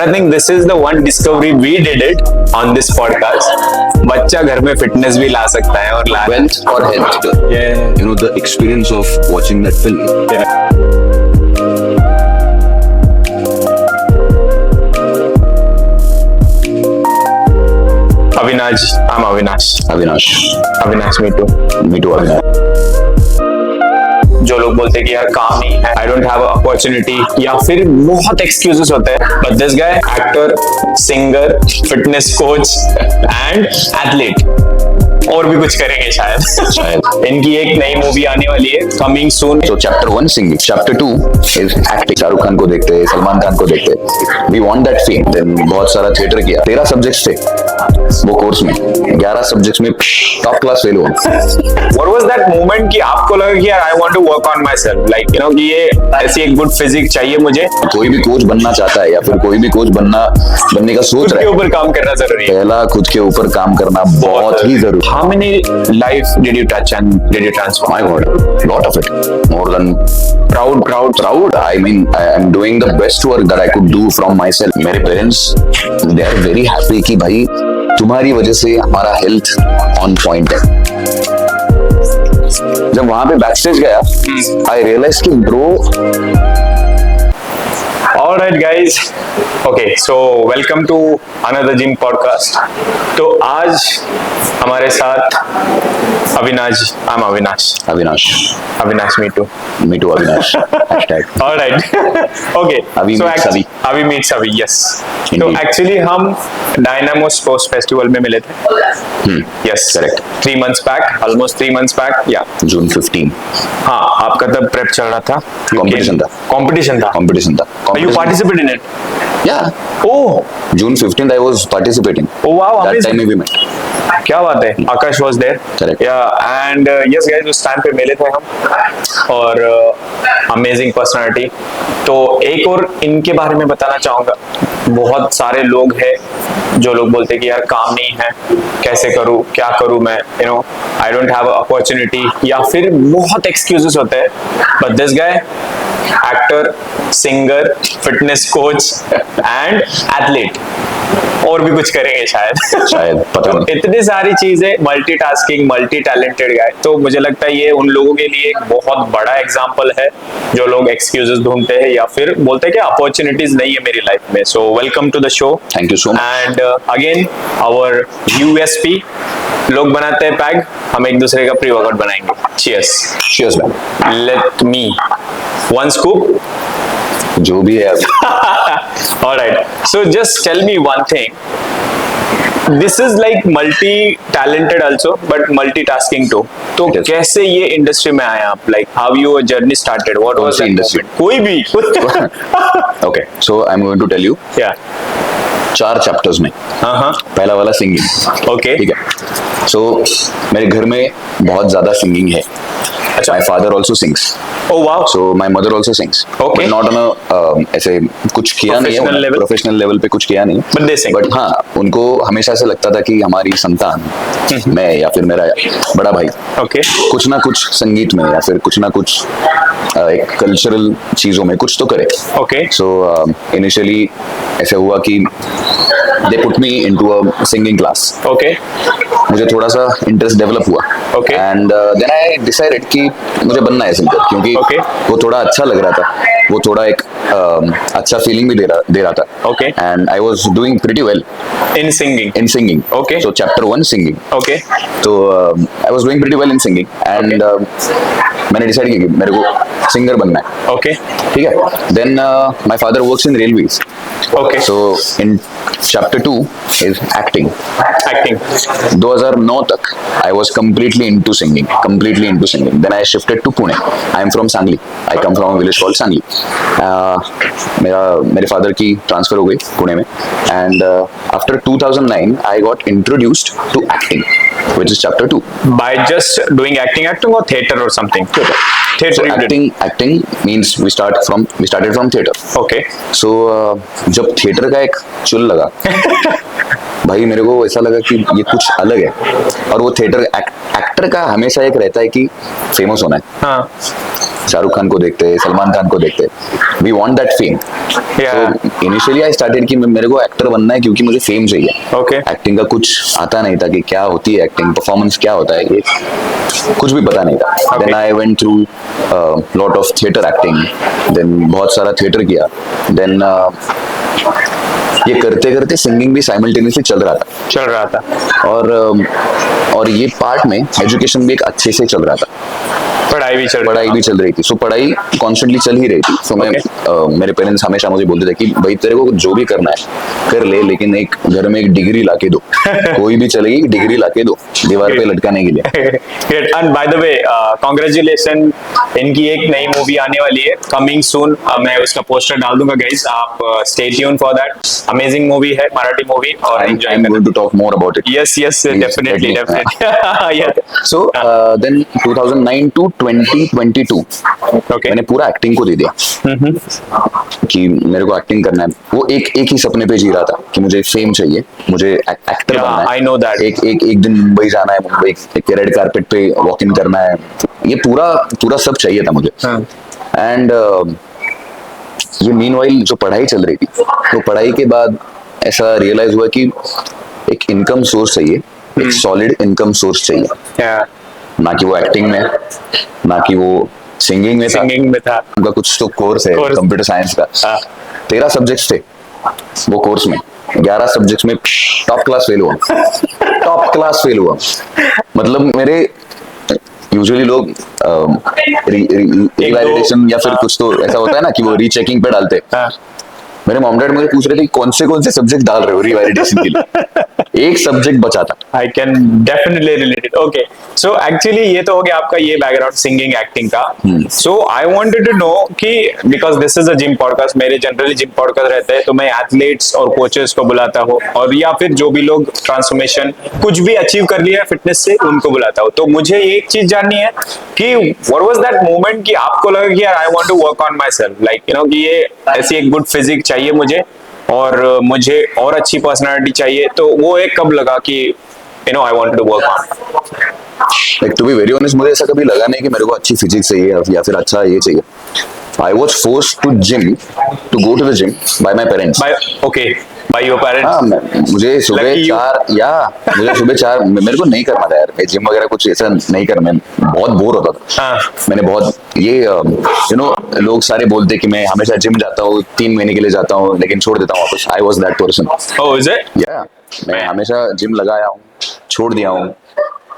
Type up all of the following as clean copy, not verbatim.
I think this is the one discovery we did it on this podcast. बच्चा घर में fitness भी ला सकता है और ला Wealth or health. Yeah. You know, the experience of watching that film. Yeah. Avinash, I'm Avinash. Avinash, Me too. me too, Avinash. जो लोग बोलते हैं कि यार काम नहीं है, आई डोंट हैव अपॉर्चुनिटी, या फिर बहुत एक्सक्यूजेस होते हैं, but this guy actor, singer, fitness coach and athlete, और भी कुछ करेंगे शायद। इनकी एक नई मूवी आने वाली है, coming soon. So chapter 1 singing, chapter 2 is acting. Shahrukh Khan को देखते, सलमान खान को देखते, we want that fame. Then बहुत सारा थिएटर किया, 13 सब्जेक्ट्स थे वो कोर्स में, 11 सब्जेक्ट्स में टॉप क्लास फेल हुआ। What was that moment कि आपको लगा कि यार I want to work on myself, like you know कि ये ऐसी एक गुड फिजिक चाहिए मुझे? कोई भी कोच बनना चाहता है या फिर कोई भी कोच बनने का सोच रहा है, खुद के ऊपर काम करना जरूरी है। पहला खुद के ऊपर काम करना बहुत ही जरूरी। How many lives did you touch and did you transform? My God, lot of it, more than proud. I mean, I am doing the best work that I could do from myself. मेरे parents, they are very happy कि भाई तुम्हारी वजह से हमारा health on point है। जब वहां पे बैक स्टेज गया, आई रियलाइज कि bro. All right guys, okay, so welcome to another gym podcast. तो आज हमारे साथ Avinash, I'm Avinash. Avinash, me too. Me too, Avinash. Hashtag. All right, okay. Avi so meets Avi. Avi meets Avi, yes. तो Indeed. actually हम Dynamo Sports Festival में मिले थे. Yes, correct. 3 months back, almost 3 months back, yeah. June 15. हाँ, आपका तब prep चल रहा था. Competition था. Competition था. You participate in it? Yeah. Oh, June 15th, I was participating. oh wow, That amazing. time we met. क्या बात है, आकाश was there. Correct. Yeah, and yes guys, उस टाइम पे मिले थे हम, और अमेजिंग पर्सनालिटी। तो एक और इनके बारे में बताना चाहूंगा, बहुत सारे लोग हैं जो लोग बोलते हैं कि यार काम नहीं है, कैसे करूँ, क्या करूँ मैं, you know I don't have opportunity, या फिर बहुत एक्सक्यूजेस होते हैं, but this guy actor, singer, fitness coach and athlete, और भी कुछ करेंगे शायद पता तो नहीं। इतनी सारी चीजें, मल्टीटास्किंग, मल्टी टैलेंटेड गाय। तो मुझे लगता है ये उन लोगों के लिए एक बहुत बड़ा एग्जांपल है जो लोग एक्सक्यूजेस ढूंढते हैं या फिर बोलते हैं कि अपॉर्चुनिटीज नहीं है मेरी लाइफ में। So welcome to the show. Thank you so much. And again our USP, लोग बनाते हैं पैग, हम एक दूसरे का प्री वर्कआउट बनाएंगे। Cheers. Cheers, man. Let me one scoop. जो भी है। All right. So just tell me one thing. This is like multi-talented also, but multitasking too. तो Yes. कैसे ये इंडस्ट्री में आए आप? Like how your journey started? What was that industry? moment? कोई भी। Okay, so I'm going to tell you Yeah. 4 chapters में। हाँ। पहला वाला सिंगिंग। Okay. ठीक है। So मेरे घर में बहुत ज्यादा सिंगिंग है। अच्छा। My father also sings. Oh wow. So my mother also sings. Okay. But not on a ऐसे कुछ किया नहीं Professional है, level? प्रोफेशनल लेवल पे कुछ किया नहीं। But they sing. But हाँ, उनको हमेशा से लगता था कि हमारी संतान, मैं या फिर मेरा बड़ा भाई, Okay. कुछ ना कुछ संगीत में या फिर कुछ ना कुछ एक कल्चरल चीजों में कुछ तो करे। Okay. So initially ऐसे हुआ कि they put me into a singing class. Okay. मुझे थोड़ा सा इंटरेस्ट डेवलप हुआ। Okay. And then I decided कि मुझे बनना है सिंगर, क्योंकि Okay. वो थोड़ा अच्छा लग रहा था, वो थोड़ा एक अच्छा फीलिंग भी दे रहा था। Okay. And I was doing pretty well In singing. In singing. Okay. So chapter 1 singing. Okay. तो आई was doing pretty well in singing and मैंने डिसाइड किया कि मेरे को सिंगर बनना है। Okay. ठीक है। Then my father works in railways. Okay. So in chapter 2 is acting. Acting. 2009 तक I was completely into singing. Then I shifted to Pune. I am from Sangli. I come from a village called Sangli. मेरे father की transfer हो गई पुणे में, and after 2009 I got introduced to acting, which is chapter 2. By just doing acting or theater or something? Theater So you did. acting means we started from theater. Okay. So जब theatre का एक चुल लगा भाई, मेरे को ऐसा लगा कि ये कुछ अलग है। और वो थिएटर एक्टर का हमेशा एक रहता है कि फेमस होना है। हाँ। शाहरुख खान को देखते हैं, सलमान खान को देखते हैं, वी वांट दैट फेम। तो इनिशियली आई स्टार्टेड कि मेरे को एक्टर बनना है क्योंकि मुझे फेम चाहिए। ओके। एक्टिंग का कुछ आता नहीं था कि क्या होती है एक्टिंग, परफॉर्मेंस क्या होता है, ये कुछ भी पता नहीं था। Then I went through lot of theatre acting, then बहुत सारा थिएटर किया, देन ये करते करते सिंगिंग भी साइमल्टेनियसली चल रहा था। और ये पार्ट में एजुकेशन भी एक अच्छे से चल रहा था, पढ़ाई भी चल रही थी। सो पढ़ाई कॉन्स्टेंटली चल ही रही थी। सो मैं मेरे पेरेंट्स हमेशा मुझे बोलते थे कि भाई तेरे को जो भी करना है कर ले, लेकिन एक घर में एक डिग्री लाके दो, कोई भी चलेगी, डिग्री लाके दो दीवार पे लटकाने के लिए। And by the way congratulation, इनकी एक नई मूवी आने वाली है, कमिंग सून। मैं उसका पोस्टर डाल दूंगा गाइस, आप stay tune for that. Amazing movie है, मराठी मूवी, और enjoy I'm going to talk more about it. Yes, definitely. Yeah. So then 2009 to 2022 Okay. मैंने पूरा एक्टिंग को दे दिया कि मेरे को एक्टिंग करना है। वो एक ही सपने पे जी रहा था कि मुझे फेम चाहिए, मुझे एक्टर बनना है। I know that. एक दिन मुंबई जाना है, मुंबई एक रेड कारपेट पे वॉक इन करना है, ये पूरा सब चाहिए था मुझे। एंड ये मीनवाइल जो पढ़ाई चल रही थी, तो पढ़ाई के बाद ऐसा रियलाइज हुआ कि एक इनकम सोर्स चाहिए, एक सॉलिड इनकम सोर्स चाहिए। ना कि वो एक्टिंग में, ना कि वो सिंगिंग में था। उनका कुछ तो कोर्स है कंप्यूटर साइंस का, 13 सब्जेक्ट्स थे वो कोर्स में, 11 सब्जेक्ट्स में टॉप क्लास फेल हुआ। मतलब मेरे यूजुअली लोग रिवैलिडेशन या फिर कुछ तो ऐसा होता है ना कि वो रीचेकिंग पे डालते हैं। मेरे मॉम डैड मुझे पूछ रहे थे कौन से सब्जेक्ट डाल रहे हो रिवैलिडेशन के लिए, एक सब्जेक्ट बचा था। I can definitely relate it. Okay, so actually ये तो हो गया आपका ये बैकग्राउंड सिंगिंग एक्टिंग का। सो आई वांटेड टू नो कि because this is a gym podcast, मेरे जनरली जिम पॉडकास्ट रहते हैं, तो मैं एथलीट्स और कोचेस को बुलाता हूँ, और या फिर जो भी लोग ट्रांसफॉर्मेशन कुछ भी अचीव कर लिया फिटनेस से, उनको बुलाता हूँ। तो मुझे एक चीज जाननी है कि व्हाट वाज दैट मोमेंट कि आपको लगा कि यार I want to work on my self, like you know कि ये ऐसी एक गुड फिजिक चाहिए मुझे, और मुझे और अच्छी पर्सनालिटी चाहिए। तो वो एक कब लगा कि you know I wanted to work on? Like to be very honest, मुझे ऐसा कभी लगा नहीं कि मेरे को अच्छी फिजिक्स चाहिए या फिर अच्छा ये चाहिए। I was forced to go to the gym by my parents. By your parents? मुझे सुबह 4 मेरे को नहीं करना था यार, जिम वगैरह कुछ ऐसा नहीं करना, मैं बहुत बोर होता था। मैंने बहुत ये यू नो लोग सारे बोलते कि मैं हमेशा जिम जाता हूँ, 3 महीने के लिए जाता हूँ लेकिन छोड़ देता हूँ वापस। I was that person. Oh, is it? या मैं हमेशा जिम लगाया हूँ, छोड़ दिया हूँ,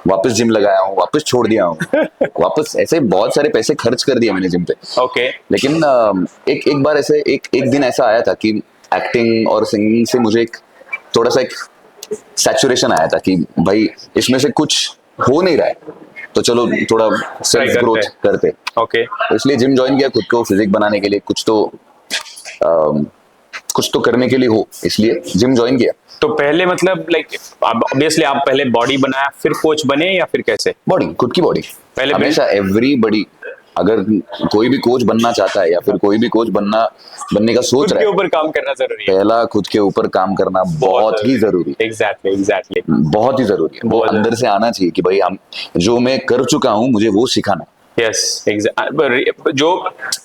वापस जिम लगाया हूँ, वापस छोड़ दिया हूँ, वापस, ऐसे बहुत सारे पैसे खर्च कर दिए मैंने जिम पे। ओके। लेकिन एक बार ऐसे एक दिन ऐसा आया था कि एक्टिंग और सिंगिंग से मुझे थोड़ा सा एक सैचुरेशन आया था कि भाई इसमें से कुछ हो नहीं रहा है, तो चलो थोड़ा सेल्फ ग्रोथ करते। ओके। तो इसलिए जिम ज्वाइन किया, खुद को फिजिक बनाने के लिए, कुछ तो करने के लिए हो, इसलिए जिम ज्वाइन किया। तो पहले मतलब लाइक ऑब्वियसली आप पहले बॉडी बनाया फिर कोच बने, या फिर कैसे? बॉडी, खुद की बॉडी पहले हमेशा। एवरीबॉडी अगर कोई भी कोच बनना चाहता है या फिर कोई भी कोच बनने का सोच रहा है, खुद के ऊपर काम करना जरूरी है। पहला खुद के ऊपर काम करना बहुत ही जरूरी है। एग्जैक्टली बहुत ही जरूरी है। वो अंदर से आना चाहिए कि भाई हम जो मैं कर चुका हूँ मुझे वो सिखाना है। यस, जो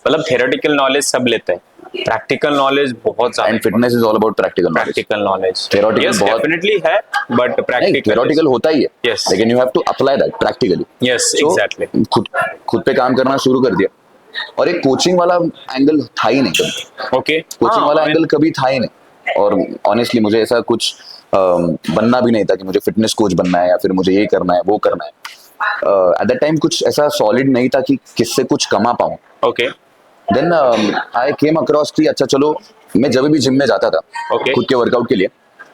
मतलब थ्योरेटिकल नॉलेज सब लेते हैं, प्रैक्टिकल नॉलेज बहुत ज्यादा। And fitness is all about practical knowledge. Theoretical बहुत डेफिनेटली है, बट प्रैक्टिकल थ्योरेटिकल होता ही है, yes, लेकिन you have to apply that practically. Yes, exactly. खुद पे काम करना शुरू कर दिया, और एक कोचिंग वाला एंगल था ही नहीं कभी। ओके। कोचिंग वाला एंगल कभी था ही नहीं, और ऑनेस्टली मुझे ऐसा कुछ बनना भी नहीं था कि मुझे फिटनेस कोच बनना है या फिर मुझे ये करना है वो करना है। एट दैट टाइम कुछ ऐसा सॉलिड नहीं था कि किससे कुछ कमा पाऊं। Okay. Then I came across कि अच्छा चलो, मैं जब भी जिम में जाता था खुद के वर्कआउट के लिए,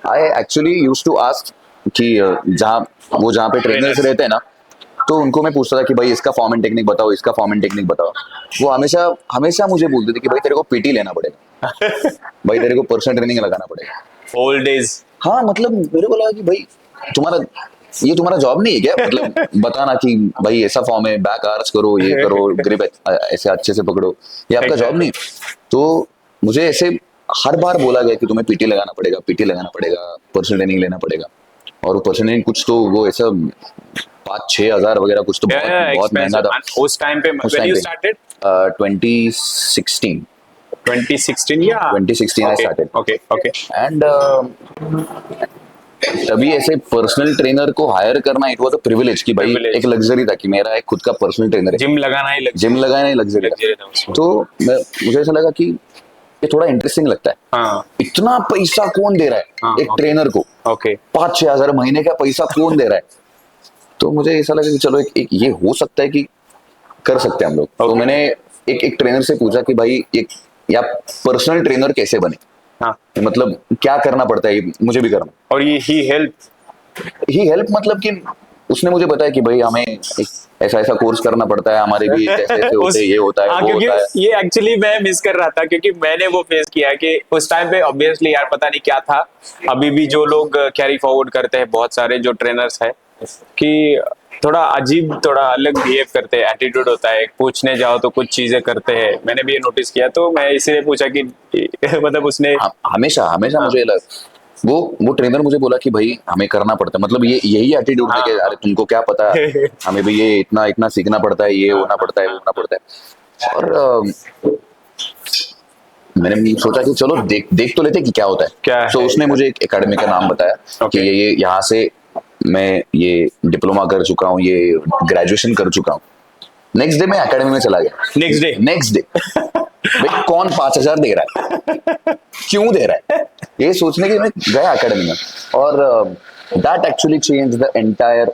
I actually used to ask कि जहाँ पे ट्रेनर्स रहते हैं ना, तो उनको मैं पूछता था कि भाई इसका फॉर्म एंड टेक्निक बताओ, इसका फॉर्म एंड टेक्निक बताओ। वो हमेशा मुझे बोलते थे कि भाई तेरे को पीटी लेना पड़ेगा, भाई तेरे को पर्सनल ट्रेनिंग लगाना पड़ेगा। Old days. हाँ, मतलब मेरे को लगा कि भाई तुम्हारा जॉब नहीं है क्या? मतलब बताना कि भाई ऐसा फॉर्म है, बैक आर्च करो, ये करो, ग्रिप ऐसे अच्छे से पकड़ो, ये आपका जॉब नहीं है। तो मुझे ऐसे हर बार बोला गया कि तुम्हें पीटी लगाना पड़ेगा, पर्सनल ट्रेनिंग लेना पड़ेगा। और वो पर्सनल ट्रेनिंग कुछ तो वो ऐसा 5-6 हज़ार वगैरह कुछ तो बहुत महंगा था उस टाइम पे। When you started 2016 2016 या 2016 I started. Okay okay and तभी ऐसे पर्सनल ट्रेनर को हायर करना इट वाज अ प्रिविलेज कि भाई Privilege. एक लग्जरी था कि मेरा एक खुद का पर्सनल ट्रेनर है. जिम लगाना ही जिम लगाना ही लग्जरी Luxury था था. उसमें. तो मुझे ऐसा लगा कि ये थोड़ा इंटरेस्टिंग लगता है. हाँ इतना पैसा कौन दे रहा हाँ, है एक okay. ट्रेनर को? ओके 5-6 हजार महीने का पैसा कौन दे रहा है? तो मुझे ऐसा लगा कि चलो एक ये हो सकता है कि कर सकते हैं हम लोग. तो मैंने एक ट्रेनर से पूछा कि भाई एक या पर्सनल ट्रेनर कैसे बने, हाँ मतलब क्या करना पड़ता है, ये मुझे भी करना. और ये ही हेल्प मतलब कि उसने मुझे बताया कि भाई हमें ऐसा ऐसा कोर्स करना पड़ता है, हमारे भी ऐसे ऐसे होते हैं, ये होता है, वो क्योंकि होता है. ये एक्चुअली मैं मिस कर रहा था क्योंकि मैंने वो फेस किया कि उस टाइम पे ऑब्वियसली यार पता नहीं क्या था. अभी भी जो लोग कैरी फॉरवर्ड करते हैं बहुत सारे जो ट्रेनर्स है कि थोड़ा अजीब थोड़ा अलग बिहेव करते हैं, एटीट्यूड होता है, पूछने जाओ तो कुछ चीजें करते हैं. मैंने भी ये नोटिस किया तो मैं इसीलिए पूछा कि मतलब उसने हमेशा हमेशा मुझे वो ट्रेनर मुझे बोला कि भाई हमें करना पड़ता है, मतलब ये यही एटीट्यूड है कि अरे तुमको क्या पता, हमें भी ये इतना इतना सीखना पड़ता है, ये होना पड़ता है, वो होना पड़ता है. और मैंने सोचा कि चलो देख तो लेते कि क्या होता क्या है. तो है उसने मुझे एक एकेडमी का नाम बताया कि ये यहाँ से मैं ये डिप्लोमा कर चुका हूँ, ये ग्रेजुएशन कर चुका हूँ. नेक्स्ट डे मैं एकेडमी में चला गया. नेक्स्ट डे भाई कौन 5,000 दे रहा है, क्यों दे रहा है, ये सोचने के मैं गया एकेडमी में. और that actually change the entire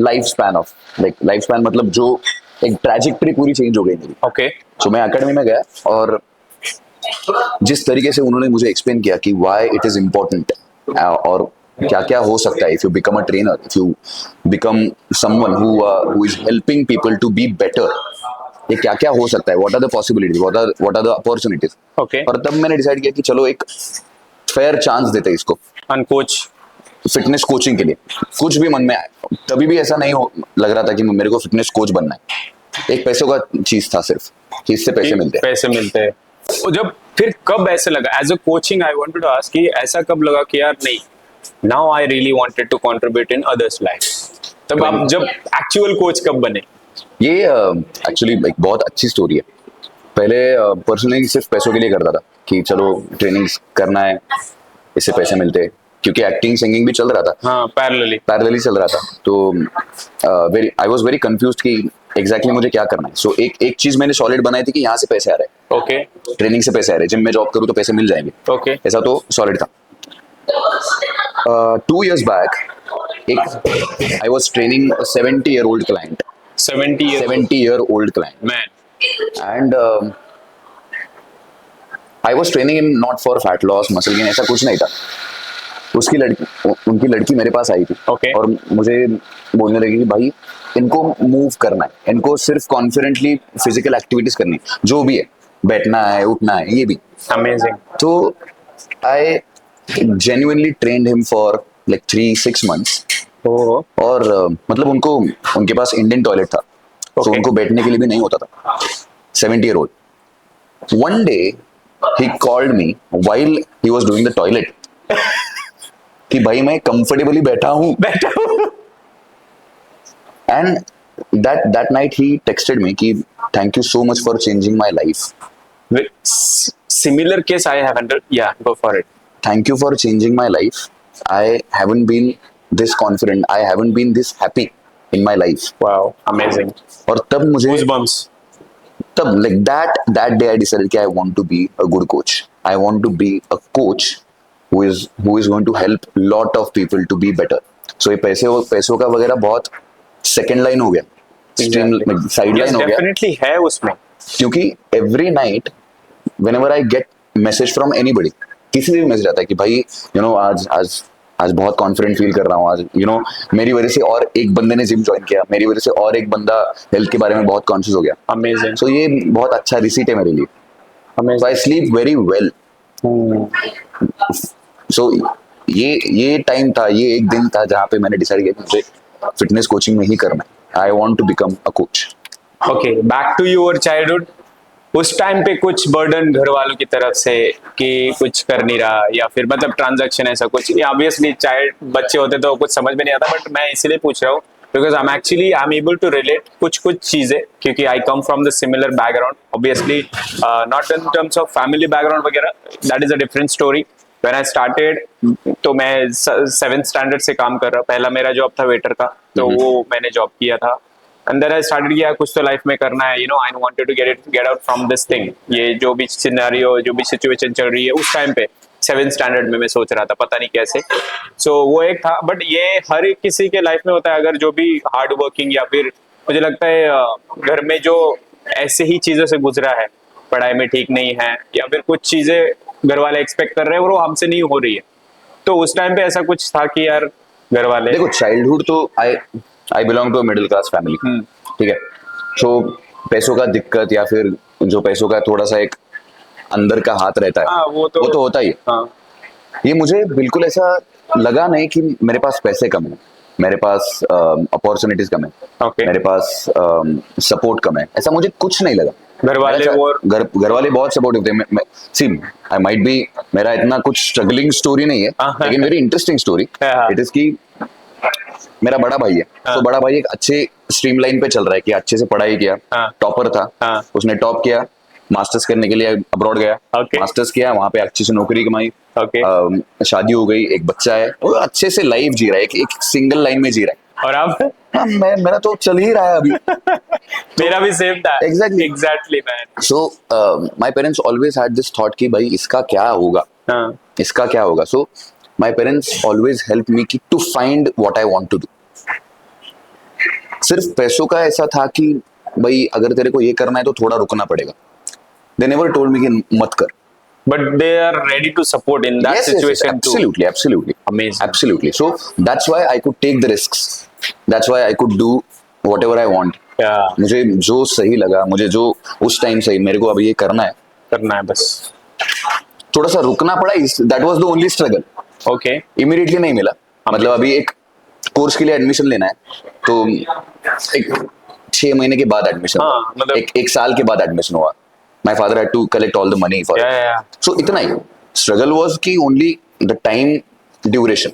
life span of life span, मतलब जो एक ट्रैजेक्टरी पूरी चेंज हो गई मेरी. ओके तो मैं एकेडमी में गया और जिस तरीके से उन्होंने मुझे एक्सप्लेन किया कि व्हाई इट इज इम्पोर्टेंट और क्या क्या हो सकता है if you become a trainer, if you become someone who is helping people to be better, ये क्या क्या हो सकता है, what are the possibilities, what are the opportunities. Okay और तब मैंने डिसाइड किया कि चलो एक फेयर चांस देते हैं इसको अनकोच फिटनेस कोचिंग के लिए. कुछ भी मन में आया, तभी भी ऐसा नहीं लग रहा था कि मेरे को फिटनेस कोच बनना है. एक पैसों का चीज था सिर्फ कि इससे पैसे मिलते हैं. और जब फिर कब ऐसे लगा as a coaching, I wanted to ask कि ऐसा कब लगा कि यार नहीं, now I really wanted to contribute in others life, तब आप जब एक्चुअल कोच कब बने? ये एक्चुअली एक बहुत अच्छी स्टोरी है. पहले पर्सनली सिर्फ पैसों के लिए करता था कि चलो ट्रेनिंग करना है, इससे पैसे मिलते हैं, क्योंकि एक्टिंग सिंगिंग भी चल रहा था. हाँ पैरेलली चल रहा था. तो आई वाज वेरी कंफ्यूज्ड कि एग्जैक्टली मुझे क्या करना है. सो एक चीज मैंने सॉलिड बनाई थी कि यहाँ से पैसे आ रहे हैं, ओके ट्रेनिंग से पैसे आ रहे हैं, जिम में जॉब करूँ तो पैसे मिल जाएंगे, ओके ऐसा तो सॉलिड था. 2 years back I was training a 70-year-old client. 70-year-old client. Man. And I was training him not for fat loss, muscle gain, ऐसा कुछ नहीं था. उनकी लड़की मेरे पास आई थी. Okay. और मुझे बोलने लगी कि भाई इनको मूव करना है, इनको सिर्फ कॉन्फिडेंटली फिजिकल एक्टिविटीज करनी है, जो भी है, बैठना है, उठना है, ये भी. Amazing. तो I genuinely trained him for like 3-6 months. और मतलब उनके पास इंडियन टॉयलेट था, तो उनको बैठने के लिए भी नहीं होता था. 70-year-old. One day he called me while he was doing the toilet कि भाई मैं कंफर्टेबली बैठा हूँ. And that night he texted me कि thank you so much for changing my life. Similar case I have handled. Yeah, go for it. Thank you for changing my life. I haven't been this confident. I haven't been this happy in my life. Wow, amazing. और तब मुझे Goosebumps. तब like that day I decided कि I want to be a good coach. I want to be a coach who is going to help lot of people to be better. So ये पैसों का वगैरह बहुत second line हो गया, side line हो गया. Definitely है उसमें, क्योंकि every night whenever I get message from anybody, किसी से भी मैसेज आता है कि भाई आज बहुत कॉन्फिडेंट फील कर रहा हूँ, आज मेरी वजह से और एक बंदे ने जिम ज्वाइन किया, मेरी वजह से और एक बंदा हेल्थ के बारे में बहुत कॉन्शियस हो गया. अमेजिंग. सो ये बहुत अच्छा रिसीट है मेरे लिए. सो आई स्लीप वेरी वेल. सो ये टाइम था, ये एक दिन था जहाँ पे मैंने डिसाइड किया कि मुझे फिटनेस कोचिंग में ही करना है. I want to become a coach. Okay, back to your childhood. उस टाइम पे कुछ बर्डन घर वालों की तरफ से कि कुछ कर नहीं रहा, या फिर मतलब ट्रांजैक्शन ऐसा कुछ? ऑब्वियसली चाइल्ड बच्चे होते तो कुछ समझ में नहीं आता, बट मैं इसीलिए पूछ रहा हूँ because I am able to relate कुछ चीजें, क्योंकि I come from the similar background obviously, not in terms of family background वगैरह, that is a different story. When I started, तो मैं 7th स्टैंडर्ड से काम कर रहा, पहला मेरा जॉब था वेटर का, तो वो मैंने जॉब किया था। एंड देन आई स्टार्टेड किया कुछ तो लाइफ में करना है, I wanted to get out from this thing. ये जो भी सिनेरियो, जो भी सिचुएशन चल रही है उस टाइम पे 7th स्टैंडर्ड में मैं सोच रहा था, पता नहीं कैसे। वो एक था, बट ये हर एक किसी के लाइफ में होता है, अगर जो भी हार्ड वर्किंग, या फिर मुझे लगता है घर में जो ऐसे ही चीजों से गुजरा है, पढ़ाई में ठीक नहीं है, या फिर कुछ चीजें घर वाले एक्सपेक्ट कर रहे हैं और वो हमसे नहीं हो रही है, तो उस टाइम पे ऐसा कुछ था कि यार घर वाले। देखो, चाइल्डहुड तो I belong to middle class family, ठीक है। सो पैसों का दिक्कत, या फिर जो पैसों का थोड़ा सा एक अंदर का हाथ रहता है, हाँ, वो तो होता ही है। हाँ। ये मुझे बिल्कुल ऐसा लगा नहीं कि मेरे पास पैसे कम है, मेरे पास अपॉर्चुनिटीज कम है, Okay. मेरे पास सपोर्ट कम है, ऐसा मुझे कुछ नहीं लगा। घर वाले और घर वाले बहुत सपोर्टिव थे। सी आई माइट बी, मेरा इतना कुछ स्ट्रगलिंग स्टोरी नहीं है, लेकिन very interesting story it is की मेरा बड़ा भाई है, तो बड़ा भाई एक अच्छे स्ट्रीमलाइन पे चल रहा है कि अच्छे से पढ़ाई किया, टॉपर था, उसने टॉप किया, मास्टर्स करने के लिए अब्रॉड गया, मास्टर्स किया, वहां पे अच्छी से नौकरी कमाई, शादी हो गई, एक बच्चा है, वो अच्छे से लाइफ जी रहा है, एक सिंगल लाइन में जी रहा है। और अब मेरा तो चल ही रहा है अभी। मेरा भी सेम था, exactly man. So my parents always had this thought कि भाई इसका क्या होगा, इसका क्या होगा। So my parents always help me कि to find what I want to do. सिर्फ पैसों का ऐसा था कि भाई अगर तेरे को ये करना है तो थोड़ा रुकना पड़ेगा। दे नेवर टोल्ड मी कि मत कर, but they are ready to support in that situation too. Absolutely Amazing. Absolutely. So that's why I could take the risks, that's why I could do whatever I want. मुझे जो सही लगा, मुझे जो उस टाइम सही, मेरे को अब ये करना है बस। थोड़ा सा रुकना पड़ा, that was the only struggle. Okay. Immediately नहीं मिला, मतलब अभी एक कोर्स के लिए एडमिशन लेना है तो एक 6 महीने के बाद एडमिशन, एक साल के बाद एडमिशन हुआ। My father had to collect all the money for it. So इतना ही struggle was कि only the time duration.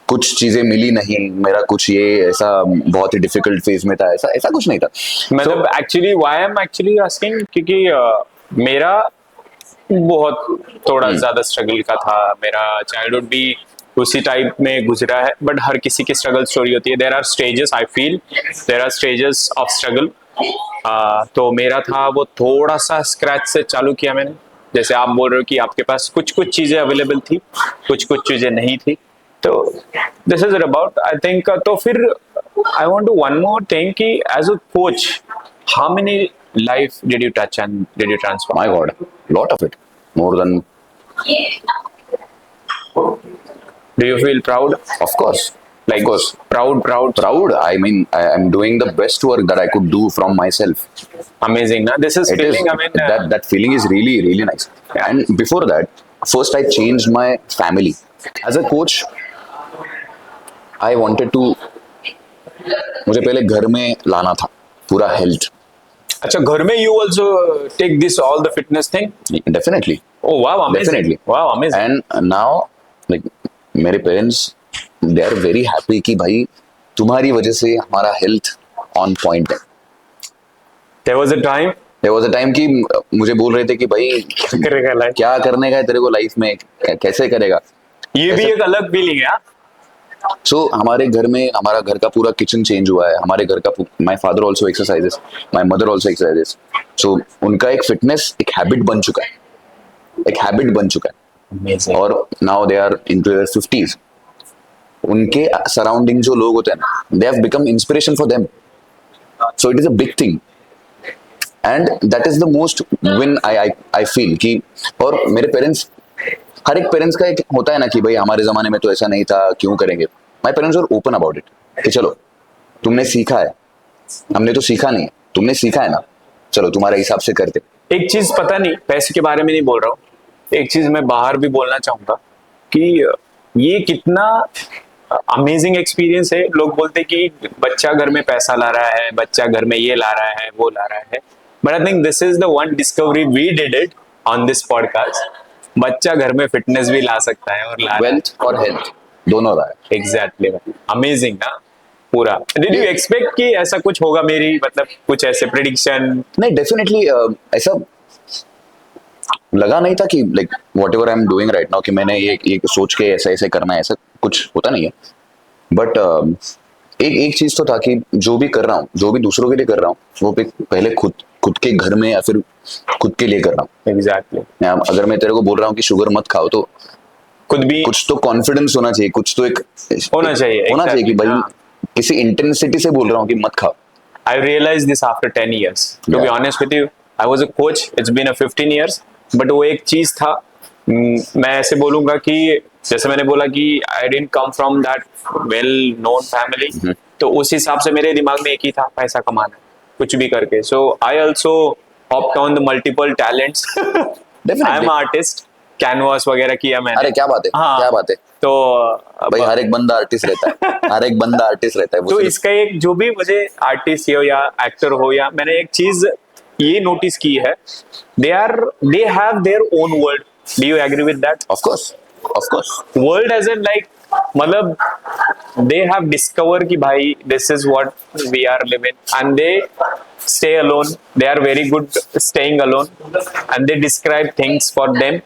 कुछ चीजें मिली नहीं, मेरा कुछ ये ऐसा बहुत ही डिफिकल्ट फेज में था, ऐसा कुछ नहीं था। मतलब actually why I'm actually asking, क्योंकि मेरा बहुत थोड़ा ज्यादा स्ट्रगल का था, मेरा चाइल्डहुड भी उसी टाइप में गुजरा है, बट हर किसी की स्ट्रगल स्टोरी होती है। There are stages, I feel there are stages of struggle. तो मेरा था वो थोड़ा सा स्क्रैच से चालू किया मैंने, जैसे आप बोल रहे हो कि आपके पास कुछ चीजें अवेलेबल थी, कुछ चीजें नहीं थी, तो this is about I think. तो फिर I want to one more thing कि as a coach, how many life did you touch and did you transform? My god, lot of it, more than. Do you feel proud? Of course. Like, proud. I mean, I'm doing the best work that I could do from myself. Amazing, na? This is feeling. I mean, that feeling is really, really nice. Yeah. And before that, first I changed my family. As a coach, I wanted to. मुझे पहले घर में लाना था पूरा health. अच्छा, घर में you also take this all the fitness thing? Definitely. Oh wow, amazing. Definitely. Wow, amazing. And now, like, मेरे parents they are very happy कि भाई तुम्हारी वजह से हमारा हेल्थ ऑन पॉइंट है। There was a time कि मुझे बोल रहे थे कि भाई क्या करने का है तेरे को लाइफ में, कैसे करेगा। ये भी एक अलग फीलिंग है। सो हमारे घर में, हमारा घर का पूरा किचन चेंज हुआ है, हमारे घर का, my father also exercises, my mother also exercises. So उनका एक फिटनेस एक हैबिट बन चुका है, Amazing. और now they are into their 50s। उनके सराउंडिंग जो लोग होते हैं ना, they have become inspiration for them, so it is a big thing and that is the most win I feel कि। और मेरे पेरेंट्स, हर एक पेरेंट्स का एक होता है ना कि भाई हमारे जमाने में तो ऐसा नहीं था, क्यों करेंगे। My parents are open about it कि चलो तुमने सीखा है, हमने तो सीखा नहीं, तुमने सीखा है ना, चलो तुम्हारे हिसाब से करते। एक चीज, पता नहीं पैसे के बारे में नहीं बोल रहा हूँ, एक चीज मैं बाहर भी बोलना चाहूंगा कि ये कितना अमेजिंग एक्सपीरियंस है। लोग बोलते कि बच्चा घर में पैसा ला रहा है, बच्चा घर में ये ला रहा है, वो ला रहा है, but I think this is the one discovery we did it on this podcast. बच्चा घर में फिटनेस भी ला सकता है और ला वेल्थ और हेल्थ दोनों ला है। एग्जैक्टली, अमेजिंग ना। पूरा। डिड यू एक्सपेक्ट कि ऐसा कुछ होगा मेरी मतलब कुछ ऐसे प्रिडिक्शन? नहीं, डेफिनेटली ऐसा लगा नहीं था कि like what ever I am doing right now कि मैंने ये सोच के ऐसा ऐसे करना है, ऐसा कुछ होता नहीं है। बट एक एक चीज तो था कि जो भी कर रहा हूँ, जो भी दूसरों के लिए कर रहा हूँ, वो पहले खुद खुद के घर में या फिर खुद के लिए कर रहा हूँ। एग्जैक्टली। अगर मैं तेरे को बोल रहा हूँ कि शुगर मत खाओ, तो खुद भी कुछ तो कॉन्फिडेंस होना चाहिए, कुछ तो एक होना चाहिए, होना चाहिए कि exactly, भाई हाँ। किसी इंटेंसिटी से बोल रहा हूँ कि मत खाओ। I realized this after 10 years. To be Yeah. honest with you, I was a coach. It's been a 15 years. But वो एक चीज था, मैं ऐसे बोलूंगा कि जैसे मैंने बोला कि I didn't come from that well known family. तो उस हिसाब से मेरे दिमाग में एक ही था, पैसा कमाना कुछ भी करके. So I also hopped on the multiple talents. Definitely. I'm artist. Canvas वगैरह किया मैंने. अरे क्या बात है, हाँ, क्या बात है। तो भाई हर एक बंदा आर्टिस्ट रहता है, हर एक बंदा आर्टिस्ट रहता है। वो तो सिर्फ इसका एक जो भी मुझे आर्टिस्ट हो या एक्टर हो, या मैंने एक चीज ये नोटिस की है, they have their own world. Do you agree with that? Of course world as an like मतलब दे हैव डिस्कवर कि भाई this is what we are living and they stay alone. They are very good staying alone and they describe things for them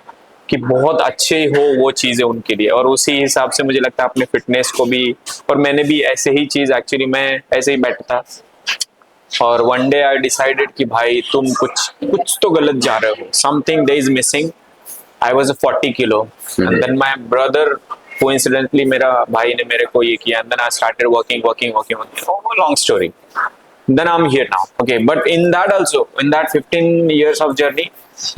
कि बहुत अच्छे हो वो चीजें उनके लिए, और उसी हिसाब से मुझे लगता है अपने फिटनेस को भी, और मैंने भी ऐसे ही चीज एक्चुअली मैं ऐसे ही बैठा था और वन डे आई डिसाइडेड कि भाई तुम कुछ तो गलत जा रहे हो, something there is missing. I was 40 kilo and then my brother coincidentally मेरा भाई ने मेरे को ये किया and then I started working long story. Then I'm here now. Okay, but in that 15 years of journey,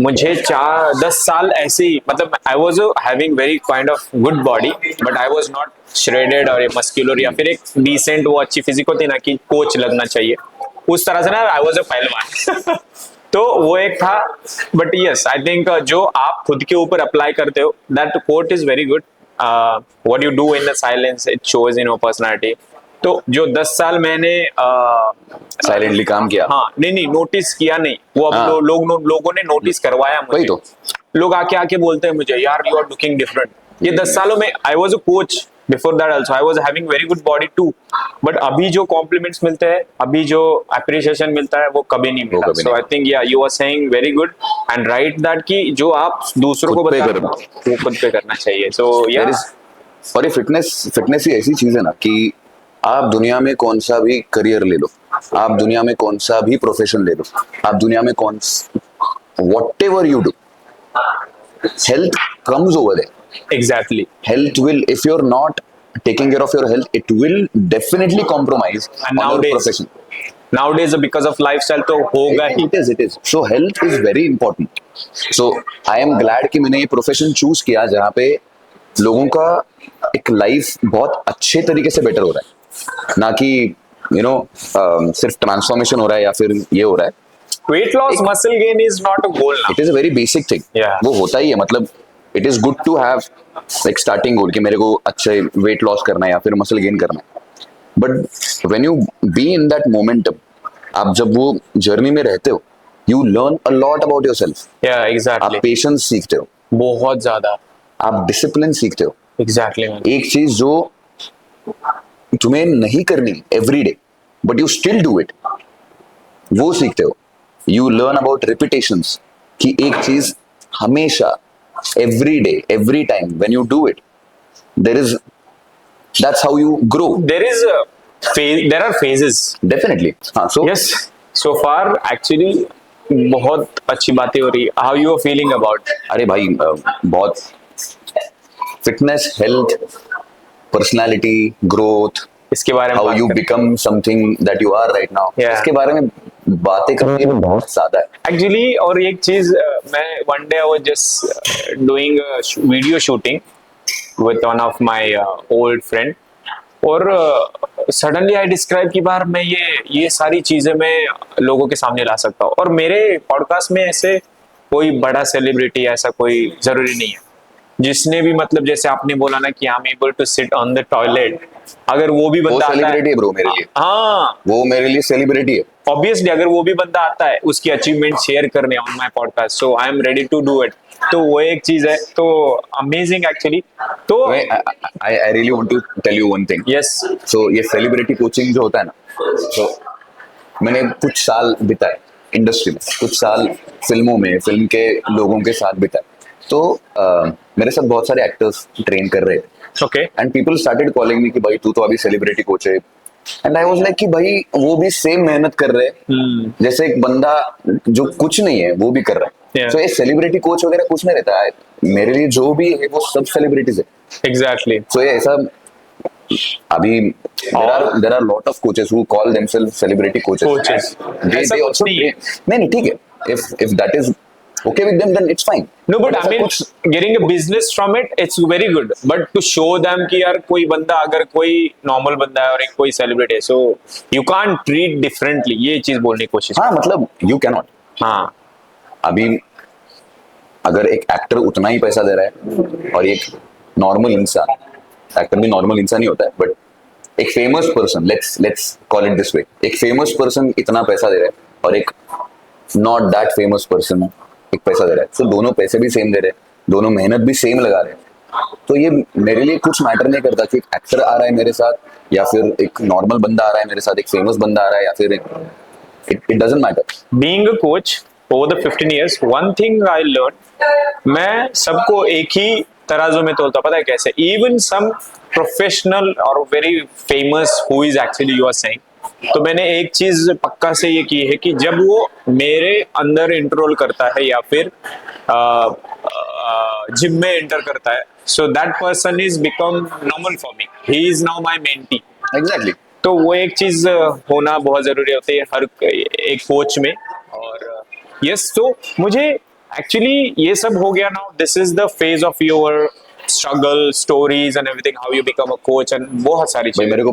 मुझे 10 साल ऐसे ही मतलब I was having very kind of good body, but I was not shredded और muscular या फिर एक decent वो अच्छी फिजिक होती ना कि कोच लगना चाहिए उस तरह से ना. I was a पहलवान. तो वो एक था. But yes, I think जो आप खुद के ऊपर अप्लाई करते हो, that quote is very good. What you do in the silence, it shows in your personality. तो जो 10 साल मैंने साइलेंटली काम किया. हाँ नहीं नोटिस किया नहीं, वो अब हाँ. लोगों ने नोटिस करवाया मुझे. वही तो लोग आके बोलते हैं मुझे, यार यू आर लुकिंग डिफरेंट. ये 10 सालों में I was a coach. Before that also I was having very good body too. But अभी जो कॉम्प्लीमेंट्स मिलते हैं, अभी जो अप्रिसिएशन मिलता है, वो कभी नहीं मिला. So I think yeah you are saying very good and right that कि जो आप दूसरों को बता रहे हो वो खुद पे करना चाहिए. सो या और ये फिटनेस ही ऐसी चीज है ना कि आप दुनिया में कौन सा भी करियर ले लो, आप दुनिया में कौन सा भी प्रोफेशन ले लो, आप दुनिया में whatever you do, health comes over there. Exactly. Health will, if you're not taking care of your health, it will definitely compromise And on your profession. Nowadays because of lifestyle तो होगा ही. It is. So health is very important. So I am glad कि मैंने ये profession choose किया जहाँ पे लोगों का एक लाइफ बहुत अच्छे तरीके से बेटर हो रहा है, ना कि सिर्फ ट्रांसफॉर्मेशन हो रहा है या फिर ये हो रहा है. Weight loss, muscle gain is not a goal now. It is a very basic thing. वो होता ही है. मतलब it is good to have like starting goal कि मेरे को अच्छे वेट लॉस करना है या फिर मसल गेन करना है. But when you be in that momentum, आप जब वो जर्नी में रहते हो, you learn a lot about yourself. Yeah, exactly. आप पेशेंस सीखते हो, बहुत ज्यादा. आप डिसिप्लिन सीखते हो. Exactly, man. एक चीज जो तुम्हें नहीं करनी every day but you still do it, वो सीखते हो. यू लर्न अबाउट रिपीटेशंस कि एक चीज हमेशा every day every time when you do it, that's how you grow. There are phases. Definitely. हाँ, so Yes. So far, actually, बहुत अच्छी बातें हो रही है. How you are feeling about? अरे भाई बहुत फिटनेस, हेल्थ, पर्सनालिटी, ग्रोथ, इसके बारे में हाउ बात यू करें. Become something that you are right now. Yeah. इसके बारे में बातें करने में बहुत ज्यादा है. Actually, और एक चीज मैं one day I was just doing a video shooting with one of my old friend, और सडनली आई डिस्क्राइब कि बार मैं ये सारी चीजें मैं लोगों के सामने ला सकता हूँ. और मेरे पॉडकास्ट में ऐसे कोई बड़ा सेलिब्रिटी ऐसा कोई जरूरी नहीं है जिसने भी मतलब जैसे आपने बोला ना कि I am able to sit on the toilet अगर वो भी वो बंदा आता है, सेलिब्रिटी है ब्रो मेरे लिए, हाँ वो मेरे लिए सेलिब्रिटी है। ऑब्वियसली अगर वो भी बंदा आता है उसकी अचीवमेंट शेयर करने on my podcast, so I am ready to do it. तो वो एक चीज है, तो अमेजिंग एक्चुअली। तो I really want to tell you one thing. Yes, so ये सेलिब्रिटी कोचिंग जो होता है ना, तो मैंने कुछ साल बिताए इंडस्ट्री में, कुछ साल फिल्मों में, फिल्म के लोगों के साथ बिताए। तो मेरे साथ बहुत सारे एक्टर्स ट्रेन कर रहे थे, okay, and people started calling me कि भाई तू तो अभी सेलिब्रिटी कोच है। एंड आई वाज लाइक कि भाई वो भी सेम मेहनत कर रहे हैं जैसे एक बंदा जो कुछ नहीं है वो भी कर रहा है। Yeah. तो ये सेलिब्रिटी कोच वगैरह कुछ नहीं रहता है, मेरे लिए जो भी है वो सब सेलिब्रिटीज है। एग्जैक्टली। सो ये ऐसा अभी there are lot of coaches who call themselves celebrity coaches. Coaches. And ऐसा they कुछ also नहीं है। नहीं ठीक है, if that is okay with them then it's fine. No, but I ऐसा mean, कुछ getting a business from it, it's very good. But to show them कि यार कोई बंदा, अगर कोई नॉर्मल बंदा है और एक कोई सेलिब्रिटी है, so you can't treat differently, ये चीज बोलने की कोशिश। हाँ मतलब you cannot। हाँ, अभी अगर एक एक्टर उतना ही पैसा दे रहा है और एक नॉर्मल इंसान, एक्टर भी नॉर्मल इंसान ही होता है, बट एक famous person, let's call it this way, एक फेमस पर्सन इतना पैसा दे रहा है और एक नॉट दैट फेमस पर्सन एक पैसा दे रहा है, तो दोनों पैसे भी सेम दे रहे हैं, दोनों मेहनत भी सेम लगा रहे हैं। तो ये मेरे लिए कुछ मैटर नहीं करता कि एक एक्टर आ रहा है मेरे साथ या फिर एक नॉर्मल बंदा आ रहा है मेरे साथ, एक फेमस बंदा आ रहा है या फिर it doesn't matter. being a coach over the 15 years, one thing I learned, मैं सबको एक ही तराजू में तोलता, पता है कैसे? Even some professional और very famous who is actually you are saying, तो मैंने एक चीज पक्का से ये की है कि जब वो मेरे अंदर इंटररोल करता है या फिर जिम में एंटर करता है, so that person is become normal for me, he is now my mentee. Exactly. तो वो एक चीज होना बहुत जरूरी होती है हर एक कोच में। और यस, तो मुझे एक्चुअली ये सब हो गया now, this is the phase of your struggle stories and everything, how you become a coach and बहुत सारी भाई चीजें। मेरे को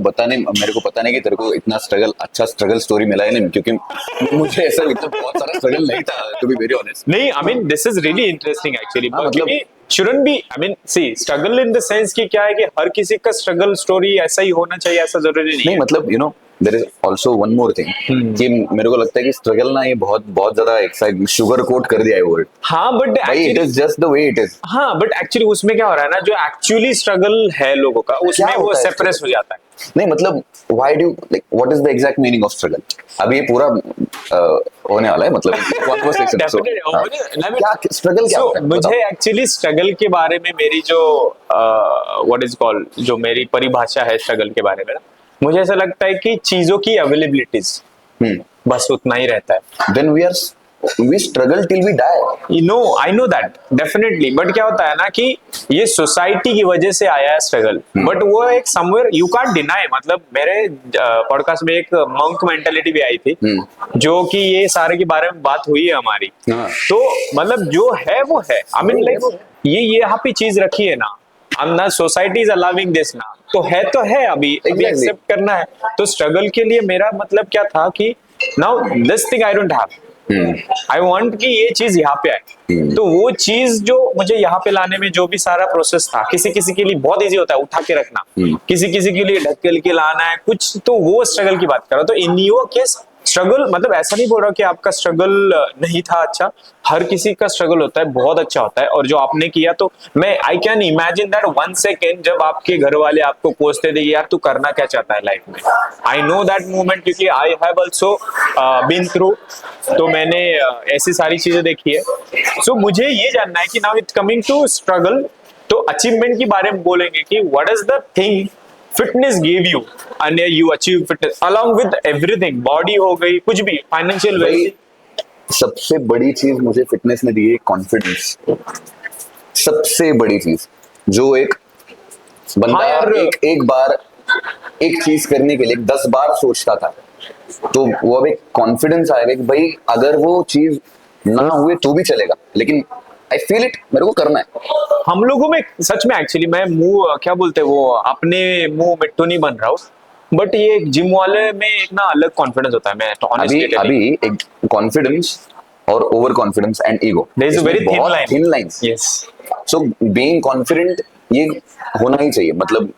पता नहीं कि तेरे को इतना अच्छा स्ट्रगल स्टोरी मिला है नहीं, क्योंकि मुझे ऐसा इतना बहुत सारा स्ट्रगल नहीं था, टू बी वेरी ऑनेस्ट। नहीं, I mean this is really interesting actually, हाँ, मतलब- क्योंकि shouldn't be, I mean, see, struggle in the sense कि क्या है कि हर किसी का स्ट्रगल स्टोरी ऐसा ही होना चाहिए, ऐसा जरूरी नहीं नहीं है। मतलब you know there is also one more thing कि मेरे को लगता है कि स्ट्रगल ना ये बहुत बहुत ज्यादा एक्साइट शुगर कोट कर दिया है वर्ड। हाँ बट भाई it is just the way it is. हाँ बट एक्चुअली उसमें क्या हो रहा है ना, जो एक्चुअली स्ट्रगल है लोगों का उसमें क्या वो होता है सेपरेस हो जाता है। नहीं मतलब why do like what is the exact meaning of struggle? अभी ये पूरा होने वाला है मतलब कन्वर्सेशन। Definitely, क्या स्ट्रगल क्या So, होता है? मुझे एक्चुअली स्ट्रगल के बारे में मेरी जो व्हाट इज कॉल्ड, जो मेरी परिभाषा है स्ट्रगल के बारे में ना, मुझे ऐसा लगता है कि चीजों की अवेलेबिलिटीज, बस उतना ही रहता है। Then we struggle till we die। I know that definitely, but क्या होता है ना कि ये सोसाइटी की वजह से आया है स्ट्रगल, बट वो एक समवेयर यू कांट डिनाई। मतलब मेरे पॉडकास्ट में एक मंक मेंटालिटी भी आई थी, जो कि ये सारे के बारे में बात हुई है हमारी। हाँ। तो मतलब जो है वो है, आई मीन लाइक ये यहाँ पे चीज रखी है ना, ना सोसाइटी इज अलाउइंग दिस ना, तो है अभी Exactly. एक्सेप्ट करना है। तो स्ट्रगल के लिए मेरा मतलब क्या था कि now this thing I don't have, I want कि ये चीज यहाँ पे आए। तो वो चीज जो मुझे यहाँ पे लाने में जो भी सारा प्रोसेस था, किसी किसी के लिए बहुत इजी होता है उठा के रखना, किसी किसी के लिए ढकेल के लाना है कुछ, तो वो स्ट्रगल की बात कर रहा हूं। तो इन योर केस स्ट्रगल, मतलब ऐसा नहीं बोल रहा कि आपका स्ट्रगल नहीं था अच्छा, हर किसी का स्ट्रगल होता है, बहुत अच्छा होता है। और जो आपने किया, तो मैं I can imagine that 1 second जब आपके घर वाले आपको कोसते थे यार तू करना क्या चाहता है लाइफ में। आई नो दैट मोमेंट क्योंकि I have also been through, तो मैंने ऐसी सारी चीजें देखी है। सो मुझे ये जानना है कि now it's coming to struggle, तो अचीवमेंट के बारे में बोलेंगे कि what is the thing fitness give you and you achieve fitness along with everything, body हो गई, कुछ भी फाइनेंशियल वेल। सबसे बड़ी चीज मुझे फिटनेस ने दी है कॉन्फिडेंस। सबसे बड़ी चीज जो एक बंदा हाँ यार, एक बार एक चीज करने के लिए 10 बार सोचता था, तो वो अब एक कॉन्फिडेंस आएगा कि भाई अगर वो चीज ना हुए तो भी चलेगा, लेकिन आई फील इट, मेरे को करना है। हम लोगों में सच में एक्चुअली मैं मुंह क्या बोलते हैं वो अपने मुंह मिट्टू नहीं बन रहा हूँ, बट ये जिम वाले में एक ना अलग कॉन्फिडेंस होता है। मैं अभी एक कॉन्फिडेंस और over confidence and ego, there is a very thin line. Yes, so being confident ये होना ही चाहिए। मतलब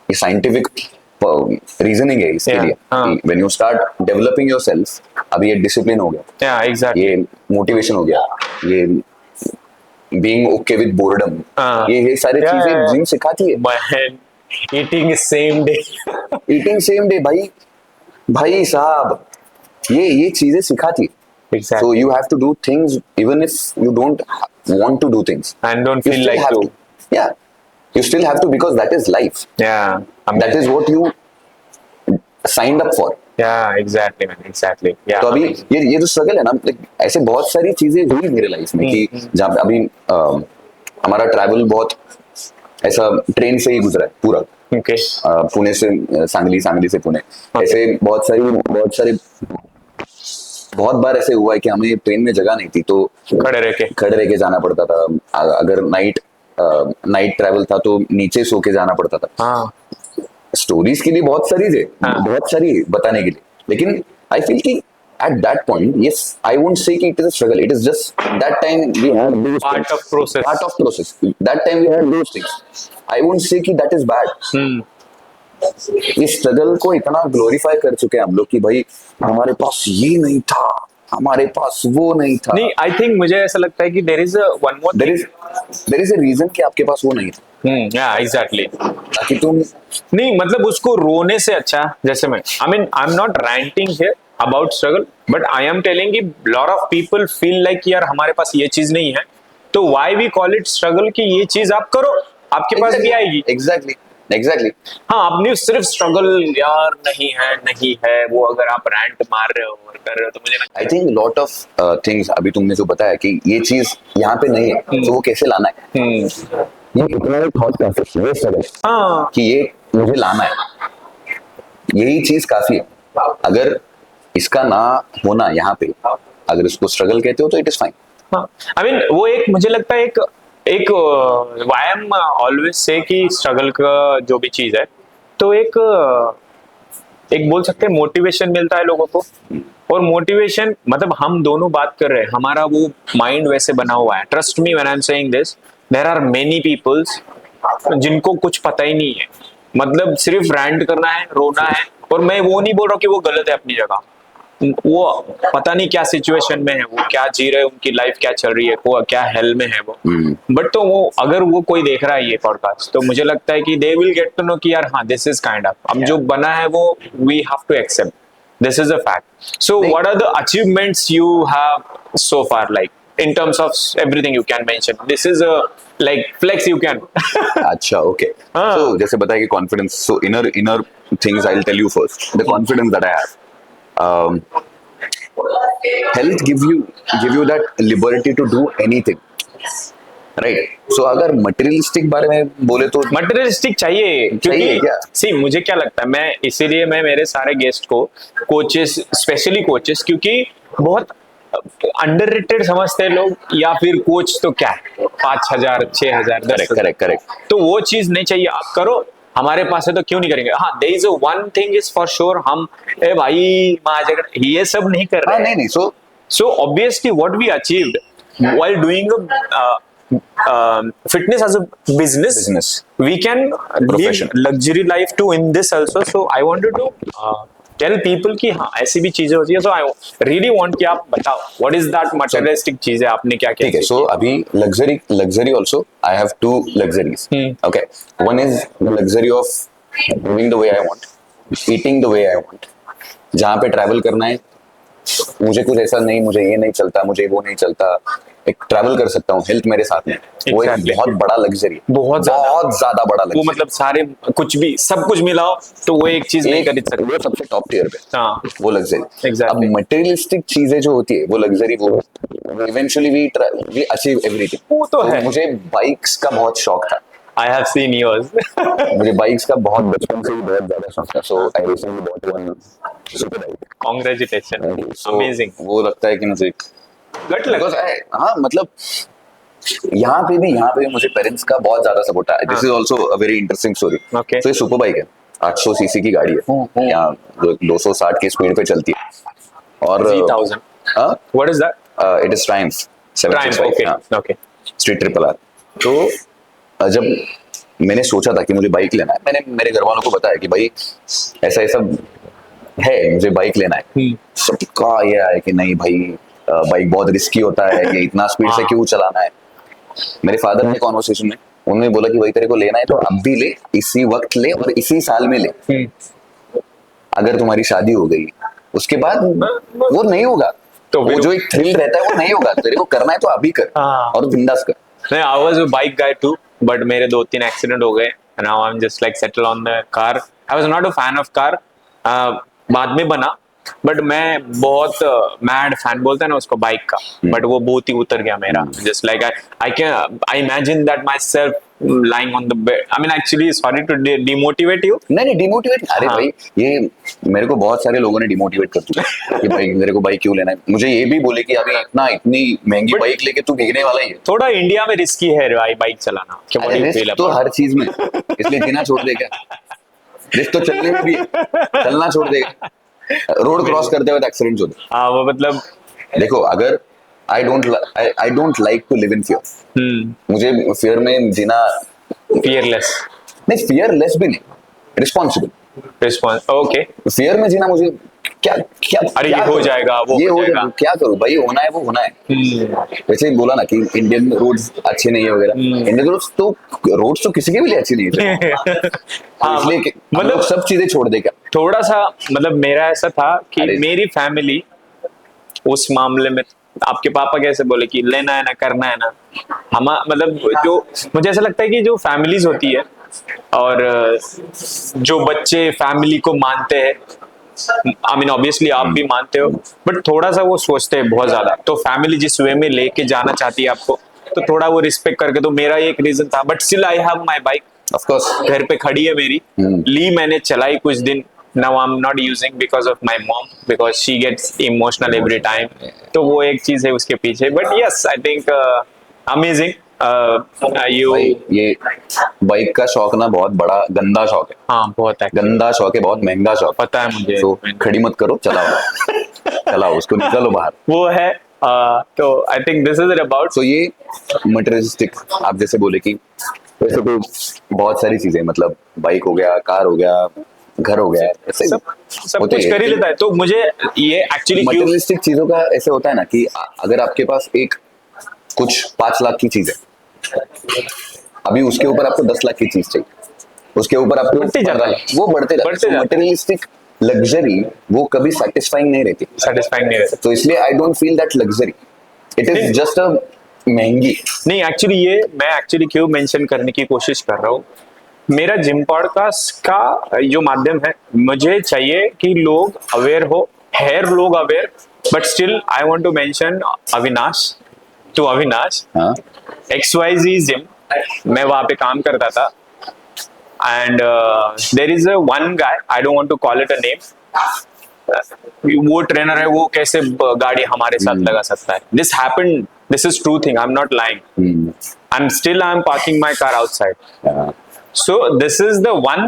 ये साइंटिफिक रीजनिंग है इसके Yeah, लिए। हाँ। When you start developing yourself, अभी ये डिसिप्लिन हो गया, Yeah, exactly. ये मोटिवेशन हो गया, ये बीइंग ओके विद बोर्डम, हाँ। ये सारी Yeah, चीजें yeah, yeah. जिम सिखाती है। Man, eating same day. Eating same day, भाई साहब, ये चीजें सिखाती है। Exactly. So you have to do things even if you don't want to do things. And don't You feel still like have to. to. Yeah, you still have to because that is life. Yeah. That is what you signed up for. Yeah, exactly, man. Exactly. Yeah. तो अभी amazing. ये जो struggle है ना, like, ऐसे बहुत सारी चीजें हुई मेरे लाइफ में कि जहाँ पे अभी हमारा ट्रैवल बहुत ऐसा ट्रेन से ही गुजरा है पूरा। Okay. पुणे से सांगली, सांगली से पुणे, ऐसे बहुत बार ऐसे हुआ है कि हमें ट्रेन में जगह नहीं थी तो खड़े रह के. खड़े रह के जाना पड़ता था। अगर नाइट ट्रैवल था तो नीचे सो के जाना पड़ता था। हाँ. स्टोरीज के लिए बहुत सारी थे, हाँ. बहुत सारी बताने के लिए, लेकिन आई फील कि at that point, yes, I won't say कि it is a struggle. It is just that time we had those Part things. of process. Part of process. That time we had those things. I won't say कि that is bad. इस struggle को इतना glorify कर चुके हैं हम लोग कि भाई हमारे पास ये नहीं था, हमारे पास वो नहीं था। नहीं, आई थिंक मुझे ऐसा लगता है कि there is one more there is a reason कि आपके पास वो नहीं था। या एग्जैक्टली. ताकि तुम नहीं, मतलब उसको रोने से अच्छा, जैसे मैं I am not ranting here about struggle, but I am telling कि lot of people feel like यार हमारे पास ये चीज नहीं है, तो why we call it struggle कि ये चीज आप करो, आपके पास भी आएगी. एग्जैक्टली हाँ, अपनी सिर्फ स्ट्रगल यार नहीं है वो अगर आप रैंट मार रहे हो और कर रहे हो तो मुझे I think lot of things अभी तुमने जो बताया कि ये चीज यहाँ पे नहीं है तो वो कैसे लाना है, ये इतना थॉट प्रोसेस ये स्ट्रगल हाँ. कि ये मुझे लाना है, यही चीज काफी है। अगर इसका ना होना यहाँ पे, अगर इसको स्ट्रगल कहते हो तो इट इज फाइन। हाँ, आई मीन वो एक मुझे लगता है एक why I am always say कि स्ट्रगल का जो भी चीज है तो एक बोल सकते हैं मोटिवेशन मिलता है लोगों को, और मोटिवेशन मतलब हम दोनों बात कर रहे हैं, हमारा वो माइंड वैसे बना हुआ है। Trust me when I am saying this, there are many peoples जिनको कुछ पता ही नहीं है, मतलब सिर्फ रैंट करना है, रोना है, और मैं वो नहीं बोल रहा कि वो गलत है अपनी जगह, वो पता नहीं क्या सिचुएशन में है, वो क्या जी रहे हैं, उनकी लाइफ क्या चल रही है, वो क्या हेल में है वो, बट तो वो अगर वो कोई देख रहा है ये पॉडकास्ट तो मुझे लगता है कि they will get to know कि यार हाँ दिस इज काइंड ऑफ अब जो बना है वो we have to accept, this is a fact. So what are the achievements you have so far, like in terms of everything you can mention, this is a like flex you can. अच्छा, okay. So जैसे बताया कि confidence, so inner things I'll tell you first. The confidence that I have, health give you that liberty to do anything, right? So अगर materialistic बारे में बोले तो materialistic चाहिए, क्योंकि क्या? सी मुझे क्या लगता है, मैं इसीलिए मैं मेरे सारे गेस्ट को कोचेस, स्पेशली कोचेस, क्योंकि बहुत अंडररेटेड समझते हैं लोग, या फिर कोच तो क्या है 5,000 6,000 करेक्ट, तो वो चीज नहीं चाहिए। आप करो, हमारे पास है तो क्यों नहीं करेंगे। हाँ, there is one thing is for sure, हम ए भाई ये सब नहीं कर रहे हैं। नहीं, so obviously what we achieved while doing fitness as a business, we can live luxury life too in this also. So I wanted to tell people कि हाँ ऐसी भी चीजें होती है, so I really want कि आप बताओ what is that materialistic चीज है, आपने क्या क्या। ठीक है, so अभी luxury also I have two luxuries. Okay, one is the luxury of living the way I want, eating the way I want. जहाँ पे ट्रैवल करना है, मुझे कुछ ऐसा नहीं, मुझे ये नहीं चलता, मुझे वो नहीं चलता, एक ट्रैवल कर सकता हूँ, हेल्थ मेरे साथ में, वो एक बहुत बड़ा लग्जरी है, बहुत ज्यादा बड़ा लग्जरी। वो मतलब सारे कुछ भी सब कुछ मिलाओ तो वो एक चीज नहीं खरीद सकते, वो सबसे टॉप टियर पे। हाँ, वो लग्जरी। Exactly. अब मटेरियलिस्टिक चीजें जो होती है वो लग्जरी, वो इवेंचुअली वी अचीव एवरीथिंग। वो तो है। मुझे बाइक्स का बहुत शौक था। I have seen yours. मुझे बाइक्स का बहुत बचपन से ही बहुत ज्यादा शौक था, so I recently bought one super bike. Congratulations, amazing. वो लगता है कि मुझे गट लगा। हाँ, मतलब यहाँ पे भी मुझे पेरेंट्स का बहुत ज्यादा सपोर्ट है। This is also a very interesting story. Okay. तो ये सुपर बाइक है, 800 सीसी की गाड़ी है, यहाँ 260 की स्पीड पे चलती है, और 3000. What is that? It is Triumph 765, Okay. Street triple R. तो जब मैंने सोचा था कि मुझे बाइक लेना है, मैंने मेरे घर वालों को बताया कि भाई ऐसा ऐसा है, मुझे बाइक लेना है। सबका ये है कि नहीं भाई बाइक बहुत रिस्की होता है, ये इतना स्पीड से क्यों चलाना है। मेरे फादर ने कॉन्वर्सेशन में उन्होंने बोला कि भाई तेरे को लेना है तो अब भी ले, इसी वक्त ले और इसी साल में ले। अगर तुम्हारी शादी हो गई उसके बाद वो नहीं होगा, तो वो जो एक थ्रिल रहता है वो नहीं होगा। तेरे को करना है तो अभी कर और बिंदास कर। नहीं, I was a bike guy too, but मेरे 2-3 एक्सीडेंट हो गए। Now I'm just like settle on the car. I was not a fan of car. बाद में बना, बट मैं बहुत मैड फैन बोलते हैं ना उसको बाइक का, बट वो बहुत ही उतर गया मेरा। Just like I imagine that my self lying on the bed. I mean, actually, sorry to demotivate you. नहीं डिमोटिवेट, अरे भाई ये मेरे को बहुत सारे लोगों ने डिमोटिवेट कर दिया कि भाई मेरे को बाइक क्यों लेना है। मुझे ये भी बोले कि अभी इतनी महंगी बाइक लेके तू भीगने वाला ही है। थोड़ा इंडिया में रिस्की है भाई बाइक चलाना। रिस्क तो हर चीज में, इसलिए जीना छोड़ देगा। रिस्क तो चलने में भी है, चलना छोड़ देगा। रोड क्रॉस करते हुए एक्सीडेंट होते। हाँ वो मतलब देखो, अगर I don't like to live in fear. मुझे फियर में जीना, फियरलेस नहीं फियरलेस भी नहीं, रिस्पॉन्सिबल। ओके, फियर में जीना मुझे क्या क्या अरे ये हो जाएगा, वो ये हो हो जाएगा। क्या करूं भाई, होना है वो होना है। वैसे ही बोला ना कि इंडियन रोड्स अच्छे नहीं है वगैरह। इंडियन रोड्स तो किसी के भी लिए अच्छी नहीं है। हाँ, इसलिए मतलब सब चीजें छोड़ दे क्या। थोड़ा सा मतलब मेरा ऐसा था कि मेरी फैमिली उस मामले में, आपके पापा कैसे बोले कि लेना है ना करना है ना, हम मतलब जो मुझे ऐसा लगता है कि जो फैमिलीज होती है और जो बच्चे फैमिली को मानते हैं, आई मीन ऑब्वियसली आप भी मानते हो, बट थोड़ा सा वो सोचते हैं बहुत ज्यादा। तो फैमिली जिस वे में लेके जाना चाहती है आपको, तो थोड़ा वो रिस्पेक्ट करके, तो मेरा एक रीजन था। But still I have my bike, of course घर पे खड़ी है मेरी, ली मैंने, चलाई कुछ दिन। Now I'm not using because of my mom, because she gets emotional every time. तो वो एक चीज है उसके पीछे। But yes, I think amazing. You ये बाइक का शौक ना बहुत बड़ा गंदा शौक है। हाँ बहुत है, गंदा शौक है, बहुत महंगा शौक। पता है मुझे। तो खड़ी मत करो, चलाओ उसको, निकालो बाहर। वो है तो आई थिंक दिस इज अबाउट। तो ये मटेरियलिस्टिक, आप जैसे बोले कि वैसे तो बहुत सारी चीजें, मतलब बाइक हो गया, कार हो गया, घर हो गया, सब कुछ कर ही लेता है। तो मुझे ये एक्चुअली मटेरियलिस्टिक चीजों का ऐसे होता है ना कि अगर आपके पास एक कुछ 5 लाख की चीज है, अभी उसके ऊपर आपको 10 लाख की चीज चाहिए, उसके ऊपर आपको बढ़ते जाता है, वो बढ़ते जाता है। मटेरियलिस्टिक लग्जरी वो कभी सेटिस्फाइंग नहीं रहती। तो इसलिए I don't feel that luxury, it is just a महंगी। नहीं, एक्चुअली ये मैं एक्चुअली क्यों मेंशन करने की कोशिश कर रहा हूँ, मेरा जिम पॉडकास्ट का जो माध्यम है, मुझे चाहिए कि लोग अवेयर हो, लोग aware, but still I want to mention Avinash, XYZ gym, मैं वहां पे काम करता था। And there is one guy, I don't want to call it a name, वो ट्रेनर है, वो कैसे गाड़ी हमारे साथ लगा सकता है। This is true thing, I am not lying, and still I am parking my car outside. So this is the one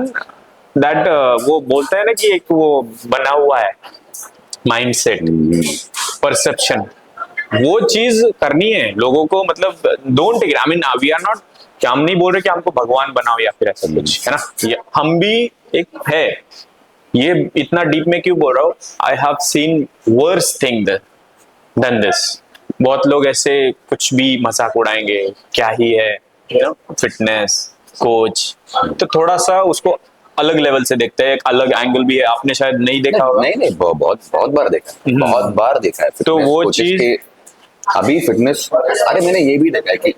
that वो बोलते हैं ना कि एक वो बना हुआ है माइंडसेट, परसेप्शन, वो चीज करनी है लोगों को। मतलब don't take, I mean we are not, क्या हम नहीं बोल रहे कि हमको भगवान बनाओ या फिर ऐसा कुछ, है ना। हम भी एक है, ये इतना डीप में क्यों बोल रहा हूँ, I have seen worse thing than this. बहुत लोग ऐसे कुछ भी मजाक उड़ाएंगे, क्या ही है, फिटनेस कोच, तो थोड़ा सा उसको अलग लेवल से देखते हैं, एक अलग एंगल भी है, आपने शायद नहीं देखा होगा। नहीं बहुत बार देखा है, बहुत बार देखा है। तो वो चीज अभी फिटनेस, अरे मैंने ये भी देखा है कि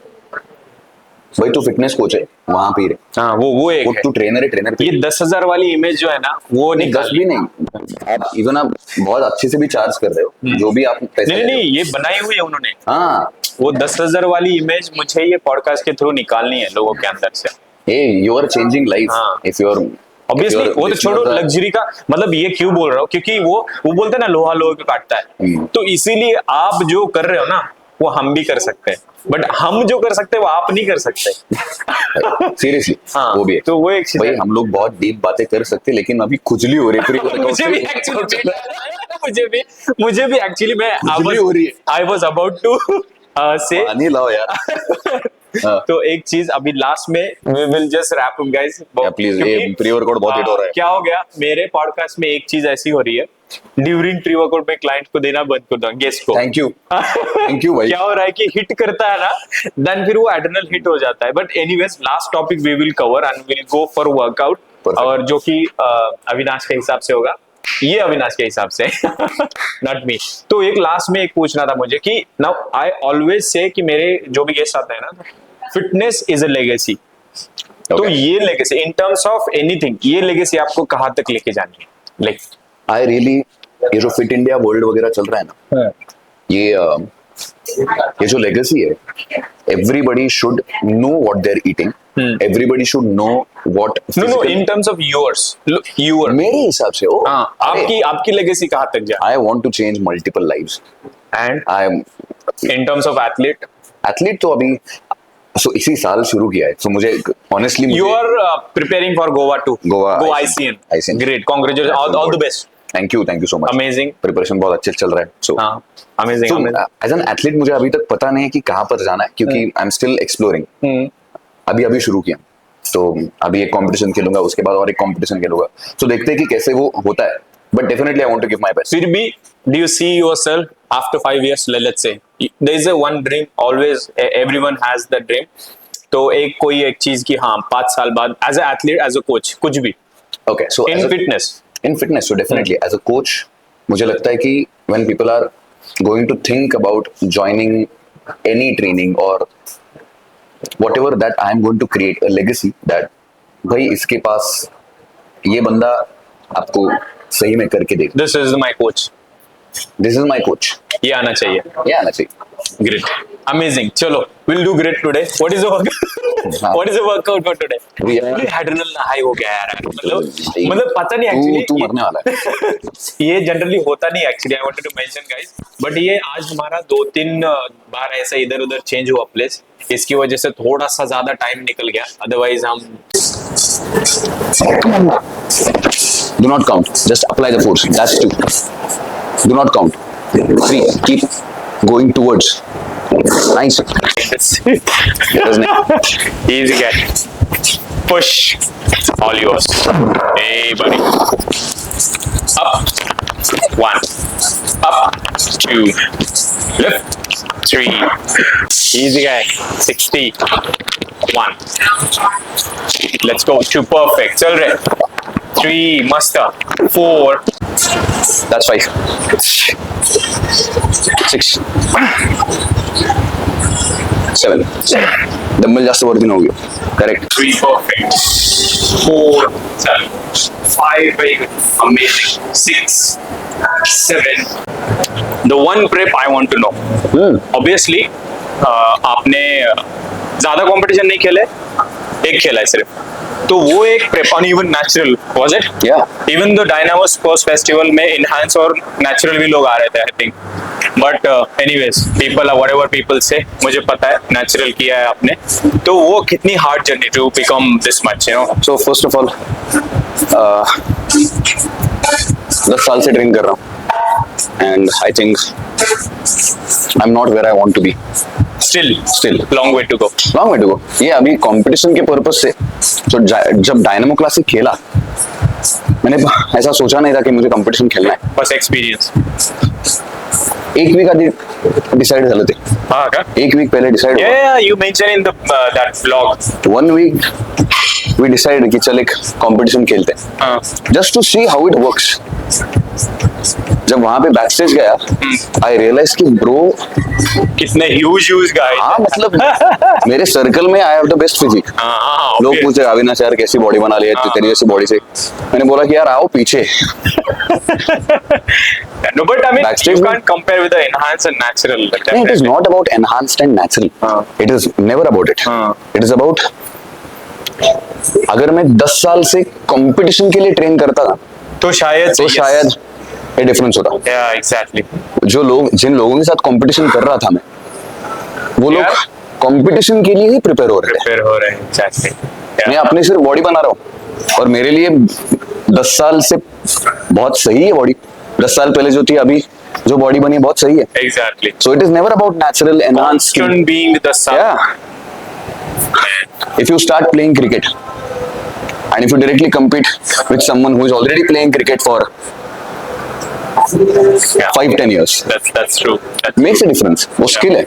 भाई तू फिटनेस कोच है, वहां पे रहे। हाँ वो एक वो तू ट्रेनर है, ये 10,000 वाली इमेज जो है ना, वो नहीं, 10 भी नहीं, आप इवन आप बहुत अच्छे से भी चार्ज कर रहे हो, जो भी आप पैसे नहीं, ये बनाई हुई है उन्होंने। हाँ, वो 10,000 वाली इमेज मुझे ये पॉडकास्ट के थ्रू निकालनी है लोगों के अंदर से। You are changing life if you are obviously. वो तो छोड़ो लग्जरी का, मतलब ये क्यों बोल रहा हूँ, क्योंकि वो बोलते हैं ना, लोहा लोहे को काटता है। तो इसीलिए आप जो कर रहे हो ना, वो हम भी कर सकते हैं, बट हम जो कर सकते हैं वो आप नहीं कर सकते। सीरियसली हाँ, वो भी है। तो वो एक भाई हम लोग बहुत डीप बातें कर सकते हैं, लेकिन अभी खुजली हो रही है। मुझे भी एक्चुअली मैं खुजली हो रही है। आई वाज अबाउट टू से पानी लाओ यार। हाँ। तो एक चीज अभी लास्ट में we will just wrap up guys, please, ये प्री वर्कआउट बहुत हिट हो रहा है। क्या हो गया मेरे पॉडकास्ट में, एक चीज ऐसी हो रही है, ड्यूरिंग प्री वर्कआउट में क्लाइंट को देना बंद कर दूंगा, गेस्ट को। थैंक यू भाई। क्या हो रहा है कि हिट करता है ना, देन फिर वो एड्रेनल हिट हो जाता है। But anyways last topic we will cover and will go for workout, और जो कि अविनाश के हिसाब से होगा, ये अविनाश के हिसाब से नॉट मी। तो एक लास्ट में एक पूछना था मुझे कि नाउ आई ऑलवेज से कि मेरे जो भी गेस्ट आते हैं ना, फिटनेस इज अ लेगेसी। तो ये legacy in terms of anything, ये लेगेसी आपको कहाँ तक लेके जानी है? लाइक आई रियली, ये जो फिट इंडिया वर्ल्ड वगैरह चल रहा है ना, ये जो लेगेसी है, everybody should know what they are eating, everybody should know what. No in terms of yours, your मेरे हिसाब से आपकी लेगेसी कहाँ तक जाए? I want to change multiple lives and I am in terms of athlete तो अभी इसी साल शुरू किया है, तो मुझे honestly you are preparing for Goa to Goa ICN। Great, congratulation, all the best. Thank you so much. Amazing, preparation बहुत अच्छे चल रहा है। So amazing. As an athlete मुझे अभी तक पता नहीं है कि कहाँ पर जाना है, क्योंकि आई एम स्टिल एक्सप्लोरिंग। अभी शुरू किया, तो अभी एक कंपटीशन खेलूंगा, उसके बाद और एक कंपटीशन खेलूंगा, तो देखते हैं कि कैसे वो होता है। But definitely I want to give my best. फिर भी do you see yourself after 5 years, let's say there is a one dream, always everyone has that dream, तो कोई एक चीज की हाँ 5 साल बाद as a athlete, as a coach, कुछ भी। Okay, so in fitness so definitely as a coach, मुझे लगता है कि when people are going to think about joining any training or whatever, that I am going to create a legacy that भाई इसके पास ये बंदा आपको सही में करके दे। दिस इज माय कोच, ये आना चाहिए। Great, amazing. चलो, we'll do great today. What is the workout for today? Adrenal high हो गया यार, मतलब पता नहीं एक्चुअली तू मरने वाला है। ये जनरली होता नहीं actually, I wanted to mention guys, but ये आज हमारा 2-3 बार ऐसा इधर उधर चेंज हुआ प्लेस, इसकी वजह से थोड़ा सा ज्यादा टाइम निकल गया, अदरवाइज हम do not count, just apply the force, that's 2, do not count, 3, keep going towards, nice, easy guy, push, all yours, hey buddy, up, 1, up, 2, lift, 3, easy guy, 60, 1, let's go, 2 perfect, चल रहे, 3 must, 4, that's 5, 6, 7, dumbbell जास्त वरती न होगी, correct, 3 perfect, 4, 7, 5 very good, amazing, 6, 7, the one prep I want to know, obviously आपने ज्यादा competition नहीं खेले, एक खेला है सिर्फ, तो वो एक prep on even natural was it? Even the dynamo sports festival में इनहांस और नेचुरल भी लोग आ रहे थे I think, but anyways people are whatever people से, मुझे पता है नेचुरल किया है आपने, तो वो कितनी hard journey to become this much, you know? So first of all 10 साल से ट्रेन कर रहा हूँ, and I think I am not where I want to be, still long way to go. ये अभी कंपटीशन के पर्पस से जब डायनामो क्लासिक खेला, मैंने ऐसा सोचा नहीं था कि मुझे कंपटीशन खेलना है, बस एक्सपीरियंस। एक वीक आधी डिसाइड झालं ते, हाँ का? एक वीक पहले डिसाइड हुआ। Yeah, you mentioned in the that vlog. 1 week we decided कि चल एक कंपटीशन खेलते हैं, just to see how it works. जब वहां पे बैक स्टेज गया, आई रियलाइज कि ब्रो कितने ह्यूज गाइस, हाँ मतलब मेरे सर्कल में I have the best physique. लोग पूछे अविनाश यार कैसी बॉडी बना ली है तेरी जैसी बॉडी से, मैंने बोला कि यार आओ पीछे। No, but I mean, you can't compare with the enhanced and natural. It is not about enhanced and natural. It is never about it. It is about, अगर मैं 10 साल से कंपटीशन के लिए ट्रेन करता था तो शायद ये डिफरेंस होता। Yeah, exactly. जिन लोगों के साथ कंपटीशन कर रहा था मैं, वो लोग कंपटीशन के लिए ही प्रिपेयर हो रहे हैं। Exactly. मैं अपनी सिर्फ बॉडी बना रहा हूँ, और मेरे लिए 10 साल से बहुत सही है बॉडी, 10 साल पहले जो थी, अभी जो बॉडी बनी है बहुत सही है। Exactly. So it is never about natural enhanced being with the sun. Yeah. if you start playing cricket and if you directly compete with someone who is already playing cricket for Yeah. 5-10 years, That's true. That's makes a difference. वो skill है.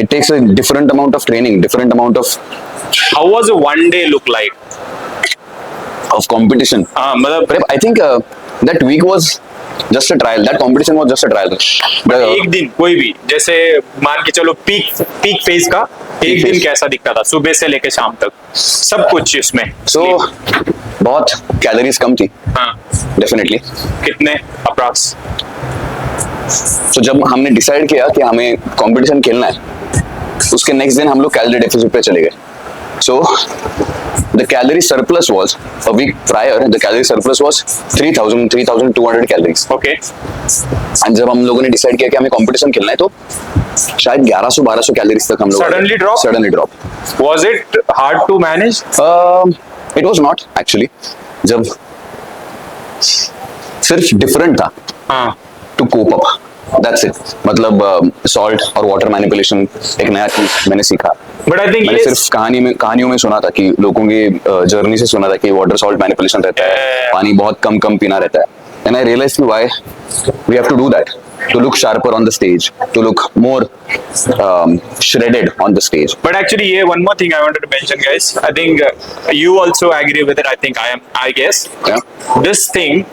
It takes a different amount of training, different amount of How was a one day look like? competition. मतलब I think that week was just a trial. That competition was just a trial. एक दिन कोई भी जैसे मान के चलो peak phase का एक दिन phase. कैसा दिखता था सुबह से लेके शाम तक सब कुछ उसमें So बहुत कैलोरीज कम थी हाँ डेफिनेटली. कितने अप्रॉक्स तो जब हमने डिसाइड किया कि हमें कंपटीशन खेलना है उसके नेक्स्ट दिन हम लोग कैलोरी डेफिसिट पे चले गए. So the calorie surplus was a week prior. The calorie surplus was 3200 calories. Okay and जब हम लोगों ने डिसाइड किया कि हमें कंपटीशन खेलना है तो शायद 1100-1200 कैलोरीज तक हम लोग Suddenly drop? was it hard to manage? It was not actually. जब सिर्फ डिफरेंट था हाँ to cope up. That's it. मतलब सॉल्ट और वाटर मैनिपुलेशन एक नया चीज मैंने सीखा. बट आई थिंक मैंने सिर्फ कहानियों में सुना था कि लोगों की जर्नी से सुना था कि वाटर सॉल्ट मैनिपुलेशन रहता है, पानी बहुत कम पीना रहता है. एंड आई रियलाइज कि why we have to do that to look sharper on the stage, to look more shredded on the stage. But actually, yeah, one more thing I wanted to mention, guys. I think you also agree with it. I guess. Yeah. This thing,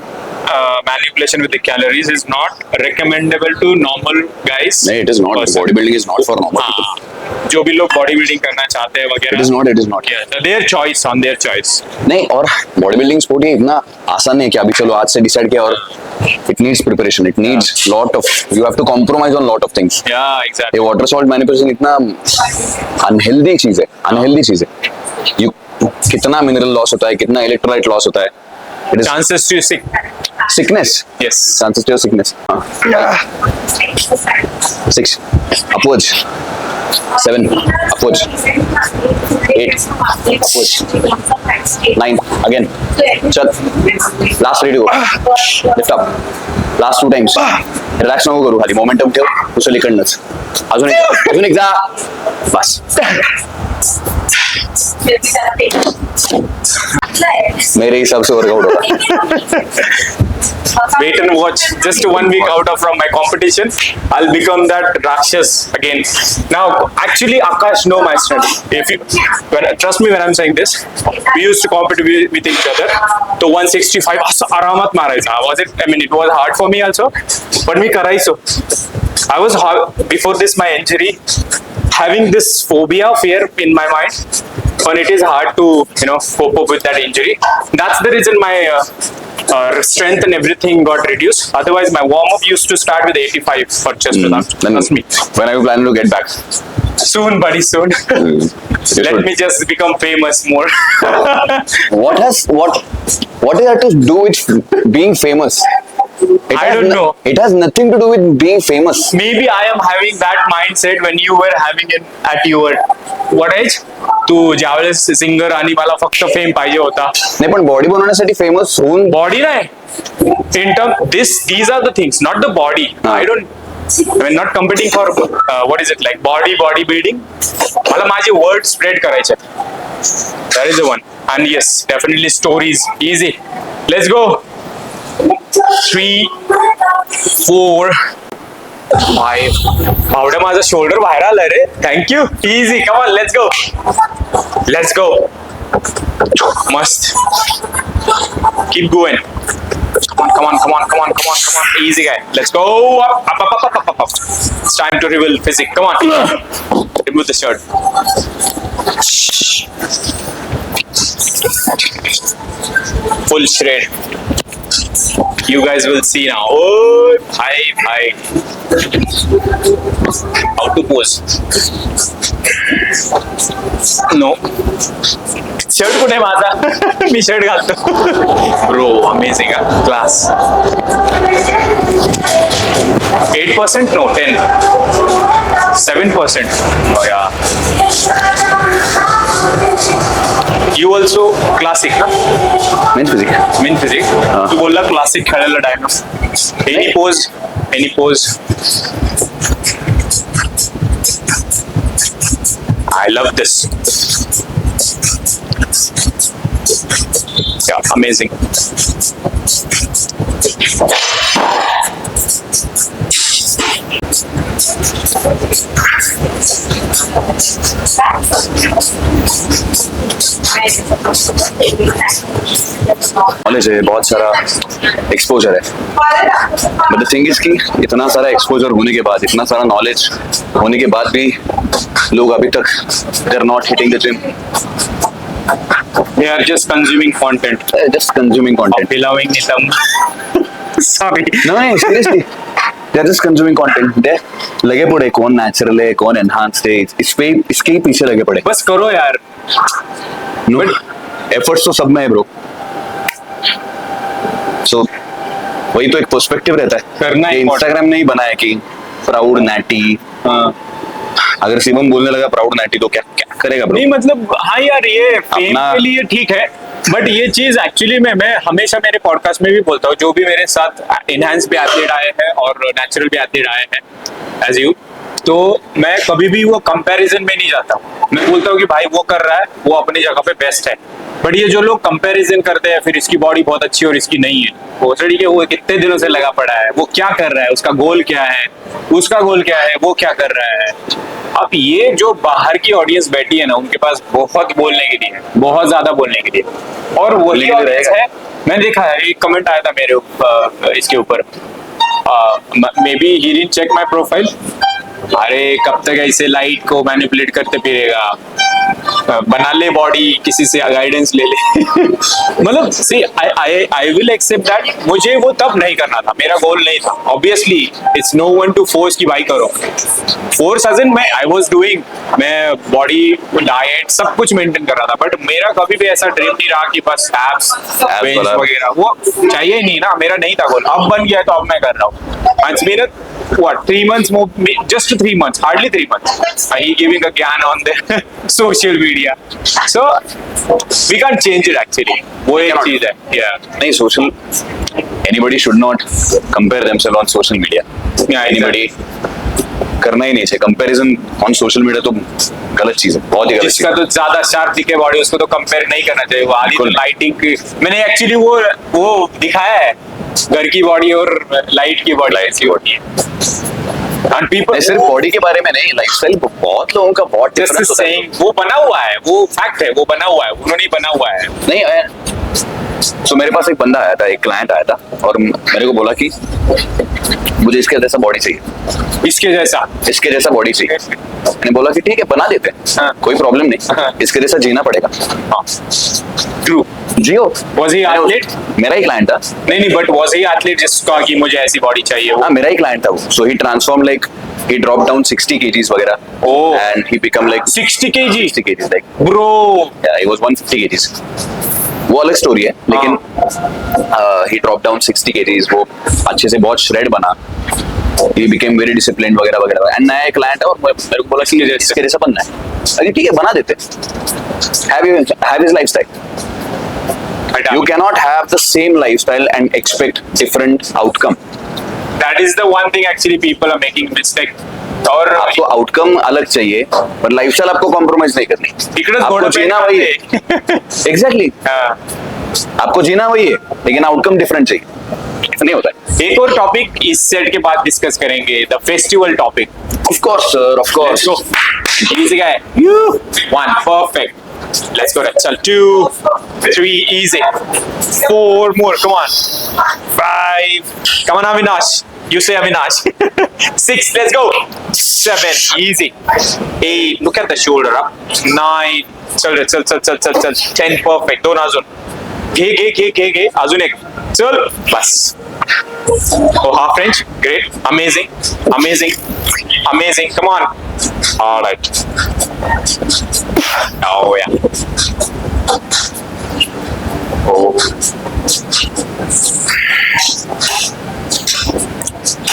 manipulation with the calories, is not recommendable to normal guys. No, it is not. person. Bodybuilding is not for normal हाँ, people. जो भी लोग body building करना चाहते हैं वगैरह. It is not. It is not. Yeah, their choice on their choice. नहीं, और बॉडी बिल्डिंग स्पोर्ट ये इतना आसान नहीं है कि अभी चलो आज से डिसाइड किया और it needs preparation. It needs lot of, you have to compromise on lot of things. Yeah, ये exactly. वाटर सॉल्ट मैनिपुलेशन इतना अनहेल्दी चीज है. यू कितना मिनरल लॉस होता है, कितना इलेक्ट्रोलाइट लॉस होता है. It is Chances to sick. Sickness. Yes. Chances to sickness. 6 upwards, 7 upwards, 8 upwards, 9 again. चल, last ready go. Lift up. Last 2 times. Relax नको करू, खाली मोमेंटम ठेव, उचल इकडनंच. अजून एक जा. बस. मेरे हिसाब से वर्कआउट होगा. Wait and watch. Just 1 week out of from my competition, I'll become that Rakshas again. Now, actually, Akash know my strategy. If you trust me when I'm saying this, we used to compete with each other. So 165 असं आरामात मारायचा. Was it? I mean, it was hard for me also, but मी करायचो. I was before this my injury, having this fear in my mind, and it is hard to cope up with that injury. That's the reason my strength and everything got reduced. Otherwise, my warm up used to start with 85 for chest production. Then Trust me. when are you planning to get back? Soon, buddy, soon. You Let should. me just become famous more. What is that to do with being famous? I don't know. It has nothing to do with being famous. Maybe I am having that mindset when you were having it at your what age? तू ज्यावेळेस singer आणि मला फक्त fame पाहिजे होता. नाही पण body बनवण्यासाठी फेमस होऊन Body नाही. In term, these are the things, not the body. I mean, not competing for what is it like body building. मला माझे वर्ड स्प्रेड करायचे. That is the one. And yes, definitely stories easy. Let's go. 3, 4, 5. भावड्या माझा shoulder बाहेर आलाय रे. Thank you. Easy. Come on, let's go. मस्त. Keep going. Come on. Easy guy. Let's go. Up. It's time to reveal physique. Come on. Remove the shirt. Full shred. You guys will see now. Oh, bhai. How to pose? No. Shirt कुठे माझा? मी shirt घालतो. Bro, amazing. Class. 8%? No, 10. 7%. Oh yeah. You also classic, ना? Men physique. Min physique. तू बोलला classic खेळायला डायनॉस. Any pose. I love this. Yeah, amazing. Knowledge है, बहुत सारा एक्सपोजर है, बट द थिंग इज कि इतना सारा एक्सपोजर होने के बाद, इतना सारा नॉलेज होने के बाद भी लोग अभी तक they are not hitting the gym. They are just consuming content. Just consuming content. Allowing them. Sorry. No, seriously. They're just consuming content. They लगे पड़े कौन नेचुरल है, कौन एनहांस्ड है, इसके ही पीछे लगे पड़े. बस करो यार. No, एफर्ट्स तो सब में है ब्रो. So वही तो एक पर्सपेक्टिव रहता है. करना ही इंस्टाग्राम ने ही बनाया कि प्राउड नैटी. अगर शिवम बोलने लगा प्राउड नैटी तो क्या क्या करेगा ब्रो? नहीं मतलब हाँ यार, ये फेम के लिए ठीक है, बट ये चीज एक्चुअली मैं हमेशा मेरे पॉडकास्ट में भी बोलता हूँ, जो भी मेरे साथ इनहैंस भी एथलीट आए हैं और नेचुरल भी एथलीट आए हैं एज यू, तो मैं कभी भी वो कंपैरिजन में नहीं जाता हूँ. मैं बोलता हूँ कि भाई वो कर रहा है, वो अपनी जगह पे बेस्ट है. बट ये जो लोग कंपैरिजन करते हैं, फिर इसकी बॉडी बहुत अच्छी और इसकी नहीं है, वो ठीक है, वो कितने दिनों से लगा पड़ा है, वो क्या कर रहा है, उसका गोल क्या है, उसका गोल क्या है, वो क्या कर रहा है. अब ये जो बाहर की ऑडियंस बैठी है ना, उनके पास बहुत बोलने के लिए, बहुत ज्यादा बोलने के लिए, और वही ऑडियंस है. मैंने देखा है, एक कमेंट आया था मेरे इसके ऊपर, maybe he didn't check my profile. अरे कब तक ऐसे लाइट को मैनिपुलेट करते फिरेगा, बना ले बॉडी, किसी से गाइडेंस ले ले. मतलब सी आई विल एक्सेप्ट दैट. मुझे वो तब नहीं करना था, मेरा गोल नहीं था. Obviously it's no one to force कि भाई करो. फोर्स एज इन मैं आई वाज डूइंग, मैं बॉडी डाइट सब कुछ मेंटेन कर रहा था, बट मेरा कभी भी ऐसा ड्रीम नहीं रहा कि बस एब्स बेंच वगैरह वो चाहिए ही नहीं ना. मेरा नहीं था गोल, अब बन गया तो अब मैं कर रहा हूँ. It's been what 3 months more, just 3 months, hardly 3 months. He giving a gyan on the social media, so we can't change it actually. वो एक चीज है. Yeah. नहीं, social anybody should not compare themselves on social media. Yeah, anybody करना ही नहीं चाहिए. Comparison on social media तो गलत चीज है, बहुत ही गलत. जिसका तो ज्यादा शार्प दिखे बॉडी, उसको तो कंपेयर नहीं करना चाहिए. वो आधी तो लाइटिंग, मैंने एक्चुअली वो दिखाया है, घर की बॉडी और लाइट की बॉडी. एंड पीपल सिर्फ बॉडी के बारे में नहीं, लाइफस्टाइल बहुत लोगों का बहुत डिफरेंस होता है. वो बना हुआ है, वो फैक्ट है, वो बना हुआ है, उन्होंने ही बना हुआ है. नहीं, तो मेरे पास एक बंदा आया था, एक क्लाइंट आया था, और मेरे को बोला कि मुझे इसके जैसा बॉडी चाहिए, इसके जैसा बॉडी चाहिए. मैंने बोला कि ठीक है, बना देते हैं, कोई प्रॉब्लम नहीं. इसके जैसा जीना पड़ेगा. True. Jio. Was he athlete? मेरा ही क्लाइंट था. नहीं, बट was he athlete जिसका कि मुझे ऐसी बॉडी चाहिए? हाँ, मेरा ही क्लाइंट था वो. So he transformed, like he dropped down 60 kgs वगैरह. Oh. And he become like 60 kg. 60 kgs like. Bro. Yeah, he was 150 kgs. वो अलग स्टोरी है, लेकिन he dropped down 60 kgs. वो अच्छे से बहुत श्रेड बना. He became very disciplined वगैरह वगैरह. And नया क्लाइंट है और मेरे को बोला कि इसके जैसा बनना है. अरे ठीक है, बना देते. Have his lifestyle. You cannot have the same lifestyle and expect different outcome. That is the one thing actually people are making mistake. और आपको आउटकम अलग चाहिए, पर लाइफस्टाइल आपको कॉम्प्रोमाइज नहीं करनी. आपको जीना वही है. एग्जैक्टली. आपको जीना वही है, लेकिन आउटकम डिफरेंट चाहिए. नहीं होता है. एक और टॉपिक इस सेट के बाद डिस्कस करेंगे, the festival topic. Of course sir, of course. Easy guy. 1 perfect. Let's go. Chal 2, 3, easy. 4 more. Come on. 5. Come on, Avinash. You say Avinash. 6. Let's go. 7. Easy. 8. Look at the shoulder up. 9. Chal. 10. Perfect. Don't azun. Ge. Azun ek. Chal. Bas. Oh, half range. Great. Amazing. Come on. All right. Oh yeah. Oh.